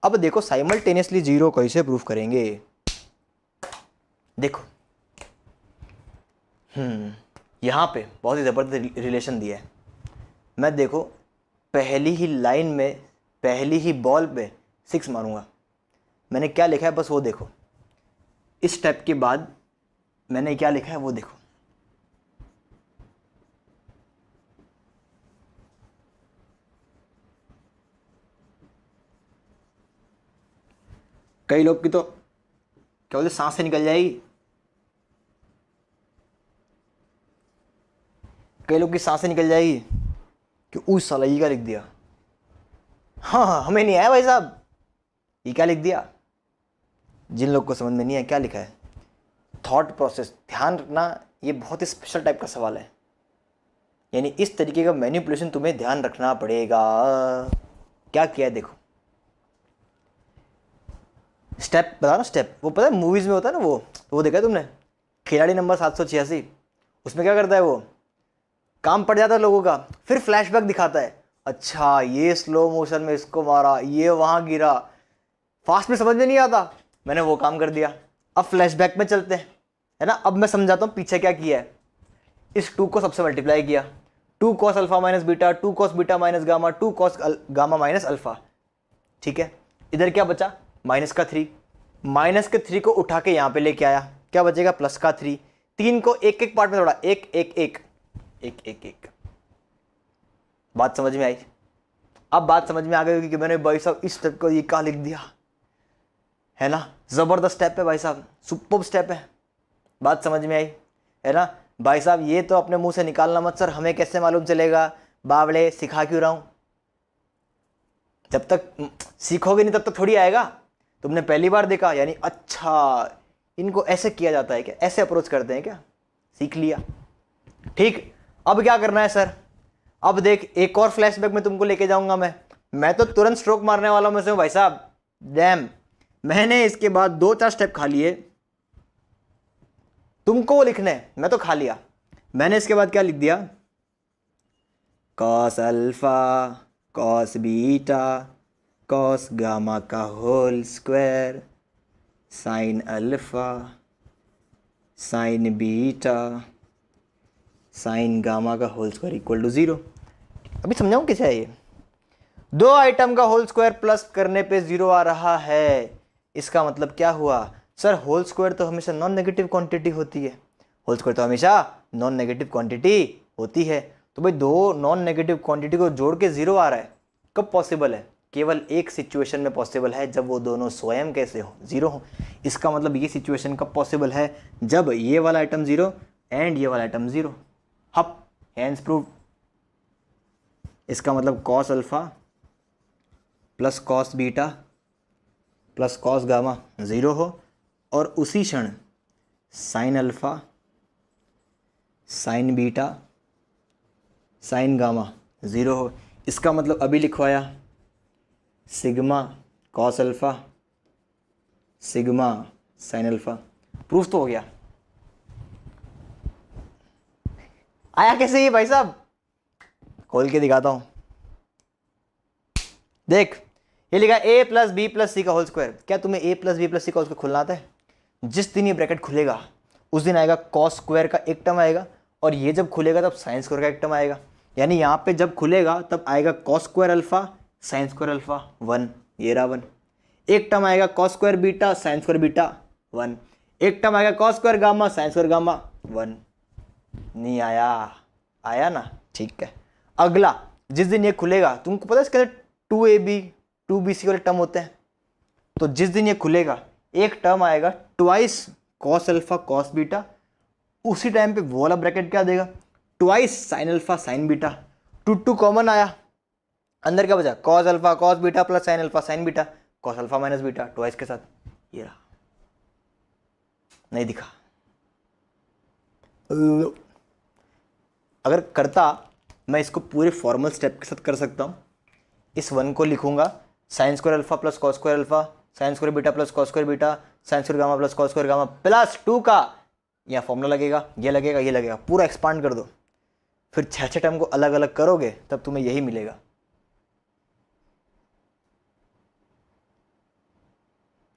अब देखो साइमल्टेनियसली 0 कैसे प्रूफ करेंगे, देखो यहाँ पे बहुत ही ज़बरदस्त रिलेशन दिया है। मैं देखो पहली ही लाइन में पहली ही बॉल पे 6 मारूंगा, मैंने क्या लिखा है बस वो देखो, इस स्टेप के बाद मैंने क्या लिखा है वो देखो। कई लोग की तो क्या बोलते सांस से निकल जाएगी, कई लोग की सांसें निकल जाएगी कि उस साला ये क्या लिख दिया। हाँ हमें नहीं आया भाई साहब, ये क्या लिख दिया। जिन लोग को समझ में नहीं है क्या लिखा है, थॉट प्रोसेस, ध्यान रखना, ये बहुत ही स्पेशल टाइप का सवाल है। यानी इस तरीके का मैनिपुलेशन तुम्हें ध्यान रखना पड़ेगा। क्या किया है देखो, स्टेप बता ना, स्टेप वो पता है मूवीज़ में होता है ना, वो देखा है तुमने खिलाड़ी नंबर 786? उसमें क्या करता है वो, काम पड़ जाता है लोगों का, फिर फ्लैशबैक दिखाता है, अच्छा ये स्लो मोशन में इसको मारा, ये वहाँ गिरा, फास्ट में समझ में नहीं आता, मैंने वो काम कर दिया। अब फ्लैशबैक में चलते हैं, है ना, अब मैं समझाता हूँ पीछे क्या किया है। इस 2 को सबसे मल्टीप्लाई किया, 2 cos alpha minus beta, 2 cos beta minus gamma, 2 cos gamma minus alpha, ठीक है। इधर क्या बचा, माइनस का 3, माइनस के 3 को उठा के यहाँ पे लेके आया, क्या बचेगा, प्लस का 3, 3 को एक एक पार्ट में तोड़ा, एक एक एक एक एक एक। बात समझ में आई? अब बात समझ में आ गई कि मैंने भाई साहब इस स्टेप को ये कहाँ लिख दिया, है ना, जबरदस्त स्टेप है भाई साहब, सुपर स्टेप है। बात समझ में आई, है ना भाई साहब? ये तो अपने मुंह से निकालना मत, सर हमें कैसे मालूम चलेगा, बावड़े सिखा क्यों रहा हूं? जब तक सीखोगे नहीं तब तक थोड़ी आएगा। तुमने पहली बार देखा यानी अच्छा इनको ऐसे किया जाता है क्या, ऐसे अप्रोच करते हैं क्या, सीख लिया, ठीक। अब क्या करना है सर, अब देख एक और फ्लैशबैक में तुमको लेके जाऊंगा मैं तो तुरंत स्ट्रोक मारने वाला में से हूं भाई साहब। डैम, मैंने इसके बाद 2-4 स्टेप खा लिए, तुमको वो लिखने हैं, मैं तो खा लिया। मैंने इसके बाद क्या लिख दिया, cos alpha cos beta cos gamma का whole square sine alpha sine beta sine gamma का होल स्क्वायर इक्वल टू 0। अभी समझाऊं कैसे है ये, 2 आइटम का होल स्क्वायर प्लस करने पे 0 आ रहा है, इसका मतलब क्या हुआ सर, होल स्क्वायर तो हमेशा नॉन नेगेटिव क्वांटिटी होती है, होल स्क्वायर तो हमेशा नॉन नेगेटिव क्वांटिटी होती है। तो भाई 2 नॉन नेगेटिव क्वांटिटी को जोड़ के 0 आ रहा है, कब पॉसिबल है, केवल एक सिचुएशन में पॉसिबल है, जब वो दोनों स्वयं कैसे हो, 0 हो। इसका मतलब ये सिचुएशन कब पॉसिबल है, जब ये वाला आइटम 0 एंड ये वाला आइटम 0। हप, हैंड्स प्रूव। इसका मतलब cos alpha plus cos beta plus cos gamma 0 हो, और उसी क्षण sign alpha sine beta sine gamma 0 हो। इसका मतलब अभी लिखवाया sigma cos alpha sigma sine alpha, proof तो हो गया। आया कैसे ये भाई साहब, खोल के दिखाता हूं, देख ये लिखा a प्लस बी प्लस सी का होल स्क्वायर। क्या तुम्हें a प्लस बी प्लस सी का होल स्क्वायर खुलना आता है? जिस दिन ये ब्रैकेट खुलेगा उस दिन आएगा कॉस स्क्वायर का एक टर्म आएगा, और ये जब खुलेगा तब साइन स्क्वायर का एक टर्म आएगा। यानी यहाँ पे जब खुलेगा तब आएगा cos square alpha sine square alpha 1, ये रहा 1। एक टर्म आएगा cos square beta sine square beta 1। एक टर्म आएगा cos square gamma sine square gamma 1। नहीं आया? आया ना, ठीक है। अगला जिस दिन ये खुलेगा, तुमको पता है इसके अंदर 2ab 2bc वाले टर्म होते हैं, तो जिस दिन ये खुलेगा एक टर्म आएगा twice cos alpha cos beta, उसी टाइम पे वो वाला ब्रैकेट क्या देगा, twice sign alpha sine beta. 2 common आया, अंदर क्या बचा, cos alpha cos beta plus sign alpha sine beta, cos alpha minus beta twice के साथ, ये रहा। नहीं दिखा? अगर करता मैं इसको पूरे फॉर्मल स्टेप के साथ कर सकता हूँ। इस 1 को लिखूंगा sine square alpha plus cos square alpha sine square beta plus cos square beta sine square gamma plus cos square gamma plus 2 का यहाँ फॉर्मूला लगेगा, ये लगेगा, ये लगेगा, पूरा एक्सपांड कर दो। फिर 6 टर्म को अलग अलग करोगे तब तुम्हें यही मिलेगा।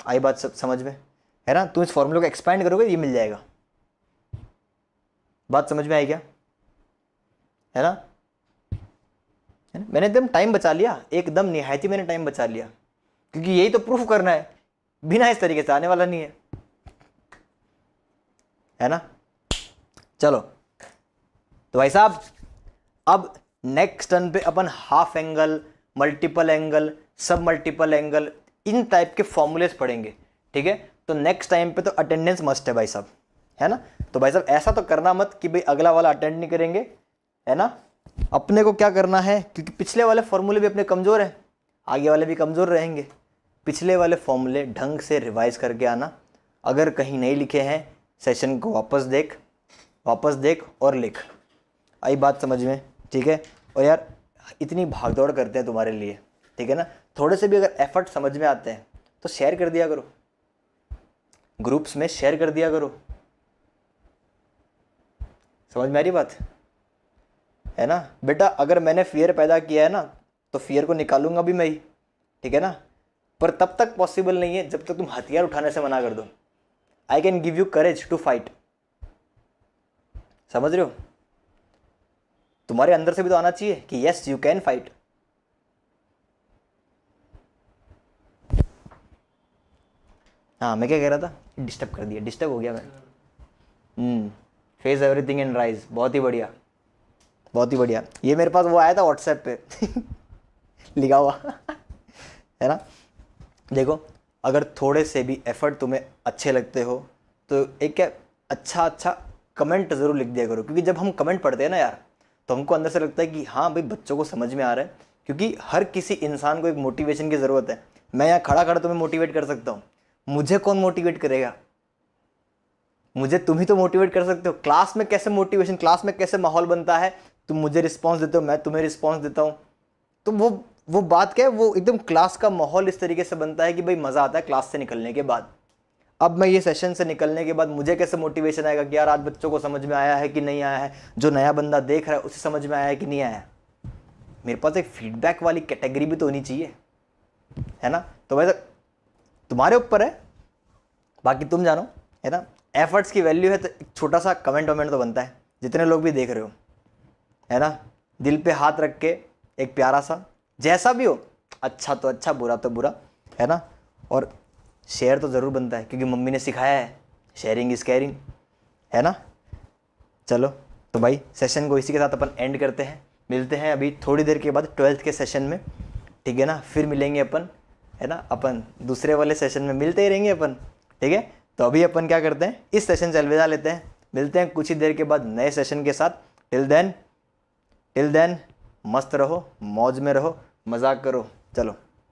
आई बात सब समझ में, है ना? तुम इस फॉर्मूले को एक्सपांड करोगे ये मिल जाएगा। बात समझ में आई क्या, है ना? मैंने एकदम टाइम बचा लिया, एकदम निहायती मैंने टाइम बचा लिया, क्योंकि यही तो प्रूफ करना है, बिना इस तरीके से आने वाला नहीं है ना? चलो तो भाई साहब अब नेक्स्ट टर्न पे अपन हाफ एंगल, मल्टीपल एंगल, सब मल्टीपल एंगल, इन टाइप के फॉर्मूलेस पढ़ेंगे, ठीक है? तो नेक्स्ट टाइम पे तो अटेंडेंस मस्ट है भाई साहब, है ना? तो भाई साहब ऐसा तो करना मत कि भाई अगला वाला अटेंड नहीं करेंगे, है ना? अपने को क्या करना है, क्योंकि पिछले वाले फॉर्मूले भी अपने कमज़ोर हैं, आगे वाले भी कमज़ोर रहेंगे। पिछले वाले फॉर्मूले ढंग से रिवाइज करके आना। अगर कहीं नहीं लिखे हैं सेशन को वापस देख और लिख। आई बात समझ में, ठीक है? और यार इतनी भागदौड़ करते हैं तुम्हारे लिए, ठीक है ना? थोड़े से भी अगर एफर्ट समझ में आते हैं तो शेयर कर दिया करो, ग्रुप्स में शेयर कर दिया करो। समझ में आ रही बात है ना बेटा? अगर मैंने फियर पैदा किया है ना तो फियर को निकालूंगा भी मैं ही, ठीक है ना? पर तब तक पॉसिबल नहीं है जब तक तुम हथियार उठाने से मना कर दो। I can give you courage to fight. समझ रहे हो? तुम्हारे अंदर से भी तो आना चाहिए कि यस यू कैन फाइट। हाँ, मैं क्या कह रहा था? डिस्टर्ब कर दिया, डिस्टर्ब हो गया मैं। फेस एवरीथिंग एंड राइज, बहुत ही बढ़िया, बहुत ही बढ़िया। ये मेरे पास वो आया था व्हाट्सएप पे लिखा हुआ है ना। देखो, अगर थोड़े से भी एफर्ट तुम्हें अच्छे लगते हो तो एक क्या अच्छा कमेंट ज़रूर लिख दिया करो, क्योंकि जब हम कमेंट पढ़ते हैं ना यार तो हमको अंदर से लगता है कि हाँ भाई बच्चों को समझ में आ रहा है, क्योंकि हर किसी इंसान को एक मोटिवेशन की ज़रूरत है। मैं यहाँ खड़ा खड़ा तुम्हें मोटिवेट कर सकता हूँ, मुझे कौन मोटिवेट करेगा? मुझे तुम ही तो मोटिवेट कर सकते हो। क्लास में कैसे मोटिवेशन, क्लास में कैसे माहौल बनता है, तुम मुझे रिस्पॉन्स देते हो, मैं तुम्हें रिस्पॉन्स देता हूँ, तो वो बात क्या है, वो एकदम क्लास का माहौल इस तरीके से बनता है कि भाई मज़ा आता है क्लास से निकलने के बाद। अब मैं ये सेशन से निकलने के बाद मुझे कैसे मोटिवेशन आएगा कि यार आज बच्चों को समझ में आया है कि नहीं आया है, जो नया बंदा देख रहा है उसे समझ में आया है कि नहीं आया है। मेरे पास एक फीडबैक वाली कैटेगरी भी तो होनी चाहिए, है ना? तो वैसे तुम्हारे ऊपर है, बाकी तुम जानो, है ना? एफर्ट्स की वैल्यू है तो एक छोटा सा कमेंट वमेंट तो बनता है, जितने लोग भी देख रहे हो, है ना? दिल पे हाथ रख के एक प्यारा सा, जैसा भी हो, अच्छा तो अच्छा, बुरा तो बुरा, है ना? और शेयर तो ज़रूर बनता है, क्योंकि मम्मी ने सिखाया है शेयरिंग इज़ केयरिंग, है ना? चलो तो भाई सेशन को इसी के साथ अपन एंड करते हैं। मिलते हैं अभी थोड़ी देर के बाद 12th के सेशन में, ठीक है ना? फिर मिलेंगे अपन, है ना? अपन दूसरे वाले सेशन में मिलते ही रहेंगे अपन, ठीक है? तो अभी अपन क्या करते हैं, इस सेशन से अलविदा लेते हैं। मिलते हैं कुछ ही देर के बाद नए सेशन के साथ। टिल देन मस्त रहो, मौज में रहो, मजाक करो। चलो।